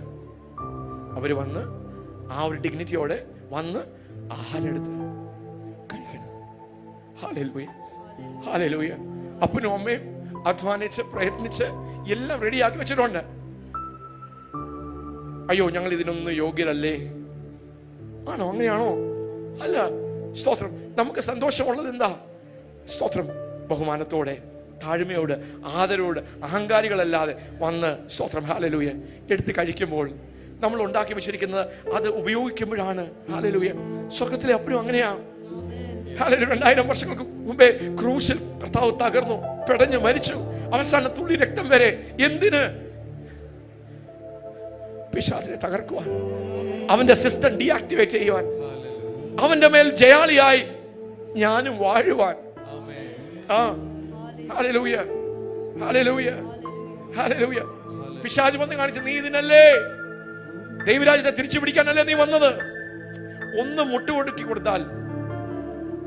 അവര് വന്ന് ആ ഒരു ഡിഗ്നിറ്റിയോടെ വന്ന് ആഹാരം എടുത്ത് കഴിക്കണം. Hallelujah, hallelujah. അപ്പനും അമ്മയും അധ്വാനിച്ച് പ്രയത്നിച്ച് എല്ലാം റെഡിയാക്കി വെച്ചിട്ടുണ്ട്. അയ്യോ, ഞങ്ങൾ ഇതിനൊന്നും യോഗ്യരല്ലേ? ആണോ? അങ്ങനെയാണോ? അല്ല. സ്തോത്രം. നമുക്ക് സന്തോഷമുള്ളത് എന്താ? സ്തോത്രം, ബഹുമാനത്തോടെ, താഴ്മയോട്, ആദരവോട്, അഹങ്കാരികളല്ലാതെ വന്ന്, സ്തോത്രം, ഹല്ലേലൂയ, എടുത്ത് കഴിക്കുമ്പോൾ നമ്മൾ ഉണ്ടാക്കി വെച്ചിരിക്കുന്നത് അത് ഉപയോഗിക്കുമ്പോഴാണ്. ഹല്ലേലൂയ. സ്വർഗത്തിലെ അപ്പനും അങ്ങനെയാ. ഹല്ലേലൂയ. 2000 വർഷങ്ങൾക്ക് മുമ്പേ ക്രൂശിൽ കർത്താവ് തകർന്നു, പെടഞ്ഞു മരിച്ചു, അവസാന തുള്ളി രക്തം വരെ. എന്തിന്? പിശാചിനെ തകർക്കുവാൻ, അവന്റെ സിസ്റ്റം ഡീആക്ടിവേറ്റ് ചെയ്യുവാൻ, അവന്റെ മേൽ ജയാളിയായി ഞാനും വാഴുവാൻ. ഹല്ലേലൂയ, ഹല്ലേലൂയ, ഹല്ലേലൂയ. പിശാച് വന്ന് കാണിച്ചു, നീ ഇതിനല്ലേ, ദൈവരാജ്യത്തെ തിരിച്ചു പിടിക്കാനല്ലേ നീ വന്നത്? ഒന്ന് മുട്ടുകൊടുക്കി കൊടുത്താൽ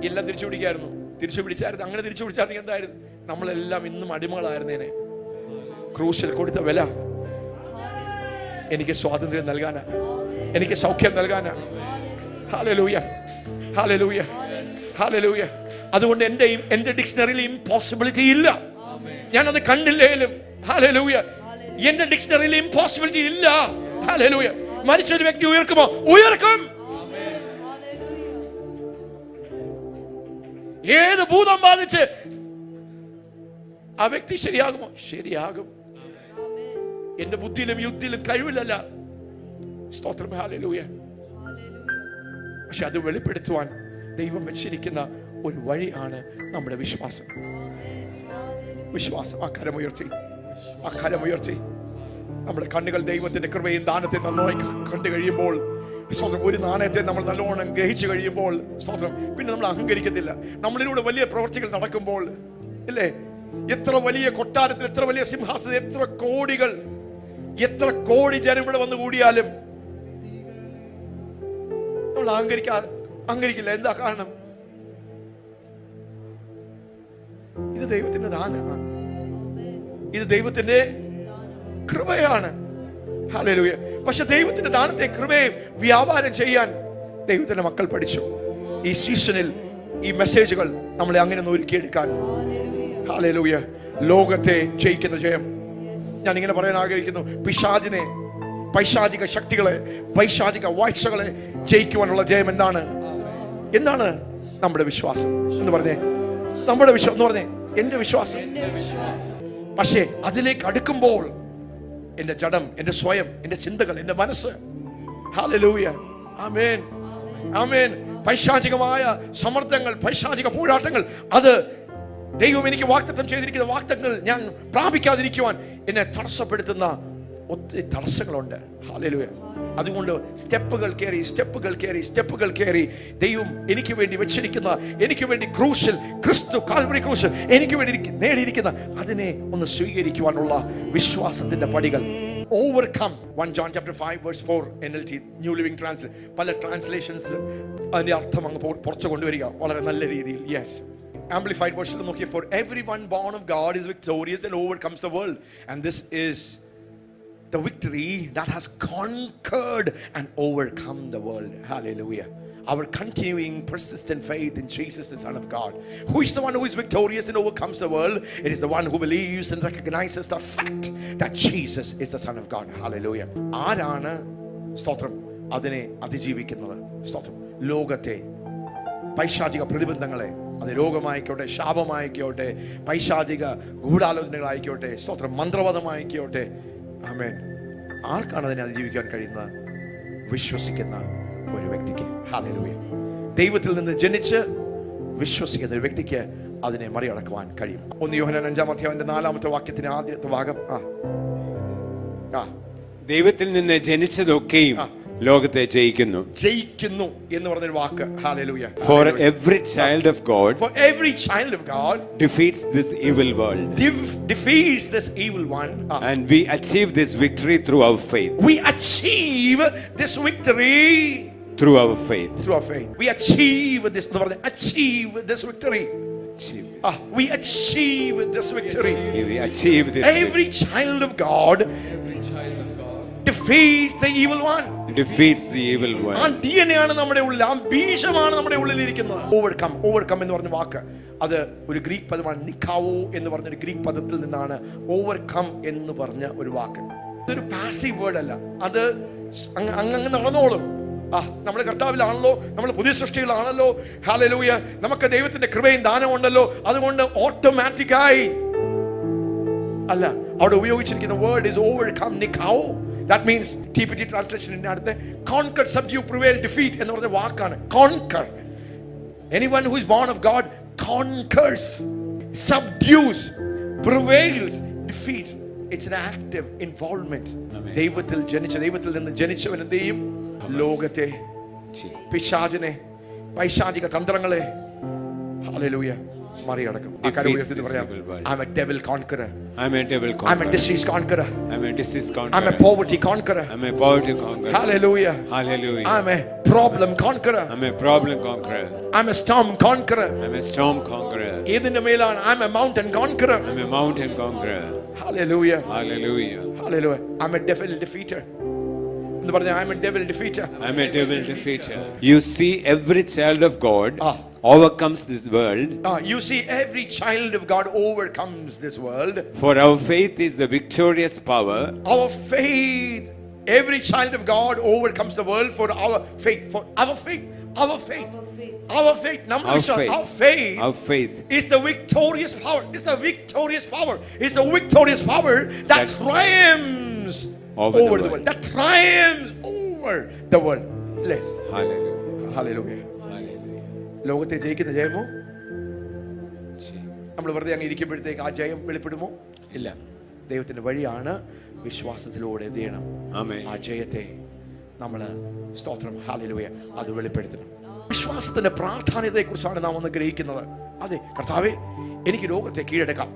എല്ലാം തിരിച്ചു പിടിക്കായിരുന്നു. തിരിച്ചു പിടിച്ചായിരുന്നു. അങ്ങനെ തിരിച്ചു പിടിച്ചാൽ എന്തായിരുന്നു? നമ്മളെല്ലാം ഇന്നും അടിമകളായിരുന്നേനെ. ക്രൂശിൽ കൊടുത്ത വില എനിക്ക് സ്വാതന്ത്ര്യം നൽകാനാ, എനിക്ക് സൗഖ്യം നൽകാനാ. ഹല്ലേലൂയ, ഹല്ലേലൂയ, ഹല്ലേലൂയ. അതുകൊണ്ട് എന്റെ ഡിക്ഷണറിയിൽ ഇംപോസിബിലിറ്റി ഇല്ല. ഞാനത് കണ്ടില്ലേലും, ഹല്ലേലൂയ, എന്റെ ഡിക്ഷണറിയിൽ ഇംപോസിബിലിറ്റി ഇല്ല. ഹല്ലേലൂയ. മരിച്ചൊരു വ്യക്തി ഉയർക്കുമോ? ഉയർക്കും. ഏത് ഭൂതം ബാധിച്ച് ആ വ്യക്തി ശരിയാകുമോ? ശരിയാകും. എന്റെ ബുദ്ധിയിലും യുക്തിയിലും കഴിവില്ലല്ല. സ്തോത്രം, ഹല്ലേലൂയ. പക്ഷെ അത് വെളിപ്പെടുത്തുവാൻ ദൈവം വെച്ചിരിക്കുന്ന ഒരു വഴിയാണ് നമ്മുടെ വിശ്വാസം. വിശ്വാസം. ആ കരമുയർത്തി, ആ കരമുയർത്തി. നമ്മുടെ കണ്ണുകൾ ദൈവത്തിന്റെ കൃപയും ദാനത്തെ നന്നായി കണ്ടു കഴിയുമ്പോൾ, സ്തോത്രം, ഒരു നാണയത്തെ നമ്മൾ നല്ലോണം ഗ്രഹിച്ചു കഴിയുമ്പോൾ, സ്തോത്രം, പിന്നെ നമ്മൾ അഹങ്കരിക്കത്തില്ല. നമ്മളിലൂടെ വലിയ പ്രവർത്തികൾ നടക്കുമ്പോൾ, ഇല്ലേ, എത്ര വലിയ കൊട്ടാരത്തിൽ, എത്ര വലിയ സിംഹാസനത്തിൽ, എത്ര കോടി ജനം ഇവിടെ വന്നു കൂടിയാലും നമ്മൾ അഹങ്കരിക്കില്ല. എന്താ കാരണം? ഇത് ദൈവത്തിന്റെ ദാനമാണ്, ഇത് ദൈവത്തിന്റെ കൃപയാണ്. ഹല്ലേലൂയ. പക്ഷെ ദൈവത്തിന്റെ ദാനത്തെ കൃപയെ വ്യാപാരം ചെയ്യാൻ ദൈവത്തിന്റെ മക്കൾ പഠിച്ചു. ഈ സീസണിൽ ഈ മെസ്സേജുകൾ നമ്മളെ അങ്ങനെ ഒന്ന് ഒരുക്കിയെടുക്കാൻ. ഹല്ലേലൂയ. ലോകത്തെ ജയിക്കുന്ന ജയം ഞാൻ ഇങ്ങനെ പറയാൻ ആഗ്രഹിക്കുന്നു. പിശാചിനെ, പൈശാചിക ശക്തികളെ, പൈശാചിക വാഴ്ചകളെ ജയിക്കുവാനുള്ള ജയം എന്താണ്? നമ്മുടെ വിശ്വാസം എന്ന് പറഞ്ഞേ. നമ്മുടെ വിശ്വാസം എന്ന് പറഞ്ഞേ എന്റെ വിശ്വാസം. പക്ഷേ അതിലേക്ക് അടുക്കുമ്പോൾ എന്റെ ജഡം, എന്റെ സ്വയം, എന്റെ ചിന്തകൾ, എന്റെ മനസ്സ്, ഹല്ലേലൂയ, ആമേൻ, ആമേൻ, പൈശാചികമായ സമ്മർദ്ദങ്ങൾ, പൈശാചിക പോരാട്ടങ്ങൾ, അത് ദൈവം എനിക്ക് വാഗ്ദത്തം ചെയ്തിരിക്കുന്ന വാഗ്ദത്തങ്ങൾ ഞാൻ പ്രാപിക്കാതിരിക്കുവാൻ എന്നെ തടസ്സപ്പെടുത്തുന്ന ഒത്തിരി തടസ്സങ്ങളുണ്ട്. ഹല്ലേലൂയ. അതുകൊണ്ട് സ്റ്റെപ്പുകൾ കയറി ദൈവം എനിക്ക് വേണ്ടി വെച്ചിരിക്കുന്ന, എനിക്ക് വേണ്ടി ക്രൂശിൽ, ക്രിസ്തു കാൽവരി ക്രൂശിൽ എനിക്ക് വേണ്ടി നേടിയിരിക്കുന്ന അതിനെ ഒന്ന് സ്വീകരിക്കുവാനുള്ള വിശ്വാസത്തിന്റെ പടികൾ. Overcome. 1 John chapter 5 verse 4 NLT New Living Translation. പല ട്രാൻസ്ലേഷൻസിലും അതിന്റെ അർത്ഥം അങ്ങ് പുറത്തു കൊണ്ടുവരിക വളരെ നല്ല രീതിയിൽ. Yes. Amplified version Nokia, for everyone born of God is victorious and overcomes the world, and this is the victory that has conquered and overcome the world. Hallelujah. Our continuing persistent faith in Jesus, the Son of God, who is the one who is victorious and overcomes the world. It is the one who believes and recognizes the fact that Jesus is the Son of God. Hallelujah. ആരാണ് സ്തോത്രം അതിനെ അതിജീവിക്കുന്നത്? സ്തോത്രം. ലോകത്തെ പൈശാചിക പ്രതിബന്ധങ്ങളെ, അത് രോഗമായിക്കോട്ടെ, ശാപമായിക്കോട്ടെ, പൈശാചിക ഗൂഢാലോചനകളായിക്കോട്ടെ, സ്തോത്രം, മന്ത്രവാദമായിക്കോട്ടെ, ആമേൻ. ആർക്കാണ് അതിനെ അതിജീവിക്കാൻ കഴിയുന്നത്? വിശ്വസിക്കുന്ന ഒരു വ്യക്തിക്ക്. ഹല്ലേലൂയ. ദൈവത്തിൽ നിന്ന് ജനിച്ച് വിശ്വസിക്കുന്ന ഒരു വ്യക്തിക്ക് അതിനെ മറികടക്കുവാൻ കഴിയും. 1 യോഹന്നാൻ 5-ാം അധ്യായത്തിന്റെ 4-ാമത്തെ വാക്യത്തിന്റെ ആദ്യത്തെ ഭാഗം, ദൈവത്തിൽ നിന്ന് ജനിച്ചതൊക്കെയും ലോകത്തെ ജയിക്കുന്നു എന്ന് പറഞ്ഞൊരു വാക്ക്. Hallelujah. For every child of God defeats this evil world. Defeats this evil one. And we achieve this victory through our faith. We achieve this victory through our faith. We achieve this victory. We achieve this victory. We achieve this. Every child of God defeats the evil one. Defeats the evil one. ആ DNA ആണ് നമ്മുടെ ഉള്ളിൽ, ആ ബീജമാണ് നമ്മുടെ ഉള്ളിൽ ഇരിക്കുന്നത്. Overcome എന്ന് പറഞ്ഞ വാക്ക്, അത് ഒരു ഗ്രീക്ക് പദമാണ്. നിക്കാവോ എന്ന് പറഞ്ഞ ഒരു ഗ്രീക്ക് പദത്തിൽ നിന്നാണ് ഓവർകം എന്ന് പറഞ്ഞ ഒരു വാക്ക്. ഇതൊരു പാസീവ് വേർഡ് അല്ല, അത് അങ്ങ് നടന്നോളും. നമ്മുടെ കർത്താവിലാണല്ലോ, നമ്മൾ പുതിയ സൃഷ്ടികളാണല്ലോ. ഹല്ലേലൂയ. നമുക്ക് ദൈവത്തിന്റെ കൃപയും ദാനവും ഉണ്ടല്ലോ. അതുകൊണ്ട് ഓട്ടോമാറ്റിക്കായി അല്ല, അവിടെ ഉപയോഗിച്ചിരിക്കുന്ന word is overcome, nikao. That means TPT translation in അടുത്ത conquer, subdue, prevail, defeat എന്ന് പറഞ്ഞ വാക്കാണ്. Conquer. Anyone who is born of God conquers, subdues, prevails, defeats. It's an active involvement. ദൈവത്തിൽ നിന്ന് ജനിച്ചവൻ എന്ത് ചെയ്യും? ലോകത്തെ, പിശാചിനെ, പൈശാചിക തന്ത്രങ്ങളെ, hallelujah, മറികടക്കും. I'm a devil conqueror. I'm a disease conqueror. I'm a poverty conqueror. Hallelujah. I'm a problem conqueror. I'm a storm conqueror. ഇതിന്റെ മേലാണ് I'm a mountain conqueror. Hallelujah. I'm a devil defeater. I'm a devil defeater. You see, every child of God overcomes this world. You see, every child of God overcomes this world. For our faith is the victorious power. Our faith, every child of God overcomes the world. For our faith is the victorious power. It's the victorious power that triumphs over the world. That triumphs over the world. Hallelujah. ലോകത്തെ ജയിക്കുന്ന ജയമോ? നമ്മൾ വെറുതെ അങ്ങ് ഇരിക്കുമ്പോഴത്തേക്ക് ആ ജയം വെളിപ്പെടുമോ? ഇല്ല. ദൈവത്തിന്റെ വഴിയാണ് വിശ്വാസത്തിലൂടെ എന്ത് ചെയ്യണം? ആ ജയത്തെ നമ്മൾ, സ്തോത്രം, ഹല്ലേലൂയ, അത് വെളിപ്പെടുത്തണം. വിശ്വാസത്തിന്റെ പ്രാധാന്യത്തെ കുറിച്ചാണ് നാം ഒന്ന് ഗ്രഹിക്കുന്നത്. അതെ കർത്താവേ, എനിക്ക് ലോകത്തെ കീഴടക്കാം,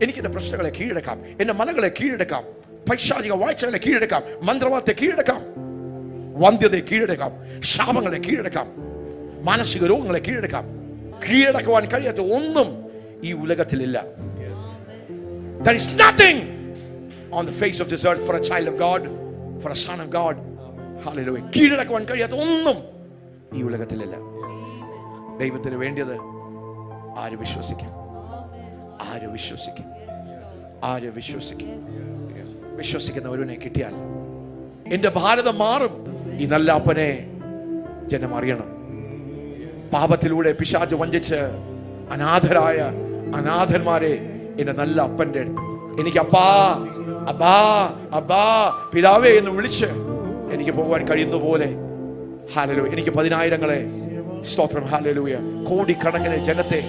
എനിക്ക് എന്റെ പ്രശ്നങ്ങളെ കീഴടക്കാം, എന്റെ മലകളെ കീഴടക്കാം, പൈശാചിക വാഴ്ചകളെ കീഴടക്കാം, മന്ത്രവാദത്തെ കീഴടക്കാം. വന്ധ്യതയെ കീഴടക്കാം, ശാപങ്ങളെ കീഴടക്കാം, മാനസിക രോഗങ്ങളെ കീഴടക്കാം. കീഴടക്കുവാൻ കഴിയാത്ത ഒന്നും ഈ ഉലകത്തിലില്ല. There is nothing on the face of this earth for a child of God, for a son of God. Hallelujah. കീഴടക്കുവാൻ കഴിയാത്ത ഒന്നും ഈ ഉലകത്തിലില്ല. ദൈവത്തിന് വേണ്ടിയത് ആര് വിശ്വസിക്കും? ആര് വിശ്വസിക്കും? ആര് വിശ്വസിക്കും? വിശ്വസിക്കുന്ന ഒരുവനെ കിട്ടിയാൽ എന്റെ ഭാരതം മാറും. ഈ നല്ല അപ്പനെ ജനം അറിയണം. പാപത്തിലൂടെ പിശാച് വഞ്ചിച്ച് അനാഥരായ അനാഥന്മാരെ എന്റെ നല്ല അപ്പന്റെ അടുത്ത് എനിക്ക് അപ്പാ അബ്ബാ അബ്ബാ പിതാവേ എന്ന് വിളിച്ച് എനിക്ക് പോകാൻ കഴിയുന്ന പോലെ, ഹല്ലേലൂയ, എനിക്ക് 10,000-ങ്ങളെ സ്തോത്രം, ഹല്ലേലൂയ, കോടിക്കണക്കിന് ജനത്തെ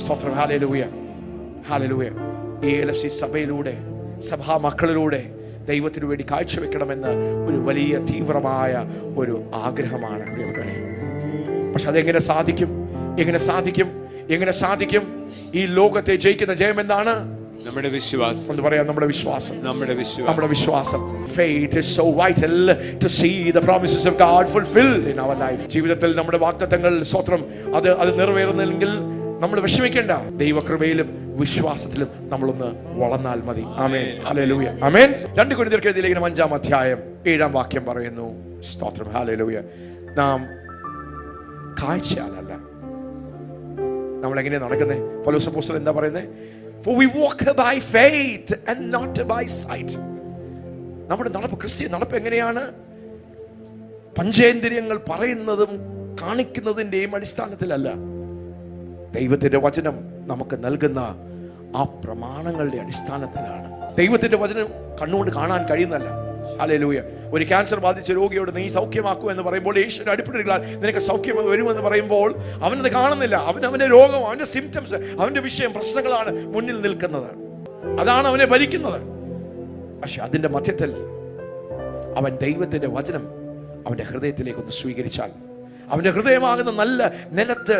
സ്തോത്രം, ഹല്ലേലൂയ, ഹല്ലേലൂയ, ഈ LFC സഭയിലൂടെ, സഭാ മക്കളിലൂടെ ദൈവത്തിനു വേണ്ടി കാഴ്ചവെക്കണമെന്ന് ഒരു വലിയ തീവ്രമായ ഒരു ആഗ്രഹമാണ് പ്രിയപ്പെട്ടവരെ. പക്ഷെ അതെങ്ങനെ സാധിക്കും? എങ്ങനെ സാധിക്കും? എങ്ങനെ സാധിക്കും? ഈ ലോകത്തെ ജയിക്കുന്ന ജയം എന്താണ്? നമ്മുടെ വിശ്വാസം. എന്ന് പറയാം, നമ്മുടെ വിശ്വാസം. നമ്മുടെ വിശ്വാസം. നമ്മുടെ വിശ്വാസം. Faith is so vital to see the promises of God fulfilled in our life. ജീവിതത്തിൽ നമ്മുടെ വാഗ്ദത്തങ്ങൾ സ്തോത്രം അത് നിറവേറുന്നില്ലെങ്കിൽ നമ്മൾ വിഷമിക്കേണ്ട. ദൈവകൃപയിലും വിശ്വാസത്തിലും നമ്മളൊന്ന് വളർന്നാൽ മതി. ആമേൻ, ഹല്ലേലൂയ, ആമേൻ. 2 കൊരിന്ത്യർക്ക് എഴുതിയ ലേഖനം 5-ാം അധ്യായം 7-ാം വാക്യം പറയുന്നു, സ്തോത്രം, ഹല്ലേലൂയ, നാം കാഴ്ചയാലല്ല. നമ്മൾ എങ്ങനെയാ നടക്കുന്നത്? പൗലോസ് അപ്പോസ്തലൻ എന്താ പറയുന്നത്? For we walk by faith and not by sight. നമ്മുടെ നടപ്പ്, ക്രിസ്ത്യൻ നടപ്പ് എങ്ങനെയാണ്? പഞ്ചേന്ദ്രിയങ്ങൾ പറയുന്നതും കാണിക്കുന്നതിന്റെയും അടിസ്ഥാനത്തിലല്ല, ദൈവത്തിന്റെ വചനം നമുക്ക് നൽകുന്ന ആ പ്രമാണങ്ങളുടെ അടിസ്ഥാനത്തിലാണ്. ദൈവത്തിന്റെ വചനം കണ്ണുകൊണ്ട് കാണാൻ കഴിയുന്നല്ല. ഹല്ലേലൂയ. ഒരു ക്യാൻസർ ബാധിച്ച രോഗിയോട് നീ സൗഖ്യമാക്കൂ എന്ന് പറയുമ്പോൾ, യേശുവിന്റെ അടിപ്പിടികളാൽ നിനക്ക് സൗഖ്യം വരുമെന്ന് പറയുമ്പോൾ അവനത് കാണുന്നില്ല. അവന്റെ രോഗം, അവന്റെ സിംറ്റംസ്, അവന്റെ വിഷയം, പ്രശ്നങ്ങളാണ് മുന്നിൽ നിൽക്കുന്നത്. അതാണ് അവനെ ഭരിക്കുന്നത്. പക്ഷെ അതിന്റെ മധ്യത്തിൽ അവൻ ദൈവത്തിന്റെ വചനം അവന്റെ ഹൃദയത്തിലേക്കൊന്ന് സ്വീകരിച്ചാൽ, അവന്റെ ഹൃദയമാകുന്ന നല്ല നിലത്ത്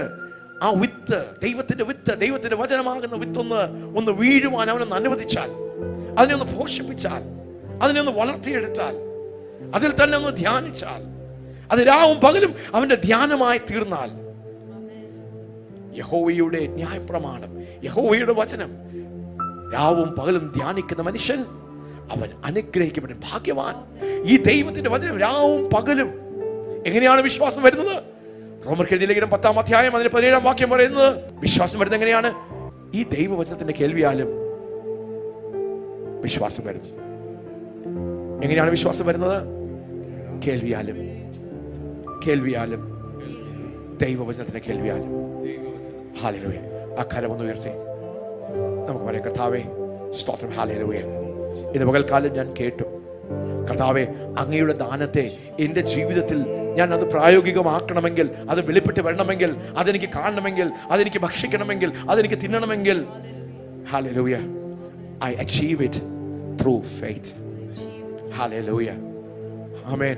ആ വിത്ത്, ദൈവത്തിന്റെ വിത്ത്, ദൈവത്തിന്റെ വചനമാകുന്ന വിത്തൊന്ന് വീഴുവാൻ അവനൊന്ന് അനുവദിച്ചാൽ, അതിനെ ഒന്ന് പോഷിപ്പിച്ചാൽ, അതിനെ ഒന്ന് വളർത്തിയെടുത്താൽ, അതിൽ തന്നെ ഒന്ന് ധ്യാനിച്ചാൽ, അത് രാവും പകലും അവന്റെ ധ്യാനമായി തീർന്നാൽ, യഹോവയുടെ ന്യായപ്രമാണം, യഹോവയുടെ വചനം രാവും പകലും ധ്യാനിക്കുന്ന മനുഷ്യൻ അവൻ അനുഗ്രഹിക്കപ്പെടും, ഭാഗ്യവാൻ. ഈ ദൈവത്തിന്റെ വചനം രാവും പകലും എങ്ങനെയാണ് വിശ്വാസം വരുന്നത്? റോമർക്ക് എഴുതിയ ലേഖനം 10-ാം അധ്യായം അതിന്റെ 17-ാം വാക്യം പറയുന്നത്, വിശ്വാസം വരുന്നത് എങ്ങനെയാണ്? ഈ ദൈവവചനത്തിന്റെ കേൾവിയാലും വിശ്വാസം വരുന്നു. എങ്ങനെയാണ് വിശ്വാസം വരുന്നത്? കേൾവിയാലും, കേൾവിയാലും, ദൈവവചനത്തിന്റെ കേൾവിയാലും. ഹല്ലേലൂയ. ആ കരമൊന്ന് ഉയർത്തി നമുക്ക് പറയാം, കർത്താവേ സ്തോത്രം, ഹല്ലേലൂയ. ഇന്ന് പകൽക്കാലം ഞാൻ കേട്ടു, കർത്താവേ അങ്ങയുടെ ദാനത്തെ എൻ്റെ ജീവിതത്തിൽ ഞാൻ അത് പ്രായോഗികമാക്കണമെങ്കിൽ, അത് വെളിപ്പെട്ട് വരണമെങ്കിൽ, അതെനിക്ക് കാണണമെങ്കിൽ, അതെനിക്ക് ഭക്ഷിക്കണമെങ്കിൽ, അതെനിക്ക് തിന്നണമെങ്കിൽ, hallelujah, I achieve it through faith. Hallelujah. Amen.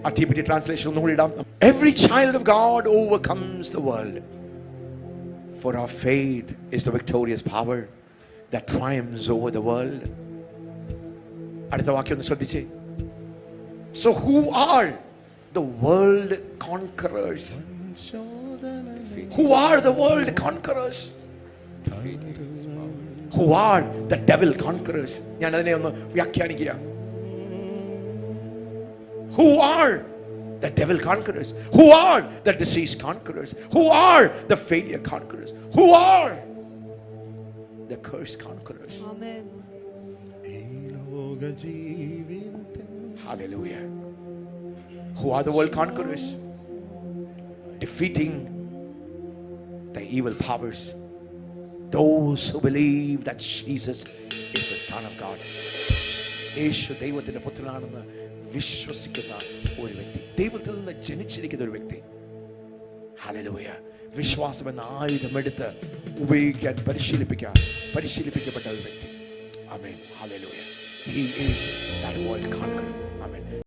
A TPT translation ഒന്നുകൂടി ഇടാം. Every child of God overcomes the world, for our faith is the victorious power that triumphs over the world. അടുത്ത വാക്യം ഒന്ന് ശ്രദ്ധിച്ചേ. So who are the world conquerors? Who are the world conquerors? Who are the devil conquerors? ഞാൻ അതിനെ ഒന്ന് വ്യാഖ്യാനിക്കുക. Who are the devil conquerors? Who are the disease conquerors? Who are the failure conquerors? Who are the curse conquerors? Amen. Hallelujah. Who are the world conquerors? Defeating the evil powers. Those who believe that Jesus is the Son of God. യേശു ദൈവത്തിന്റെ പുത്രനാണെന്ന് വിശ്വസിക്കുന്ന ഒരു വ്യക്തി, ദൈവത്തിൽ നിന്ന് ജനിച്ചിരിക്കുന്ന ഒരു വ്യക്തി. Hallelujah. വിശ്വാസം എന്ന ആയുധമെടുത്ത് ഉപയോഗിക്കാൻ പരിശീലിപ്പിക്കപ്പെട്ട ഒരു വ്യക്തി. ആമേൻ. ഹല്ലേലൂയ. He is that world conqueror. Amen.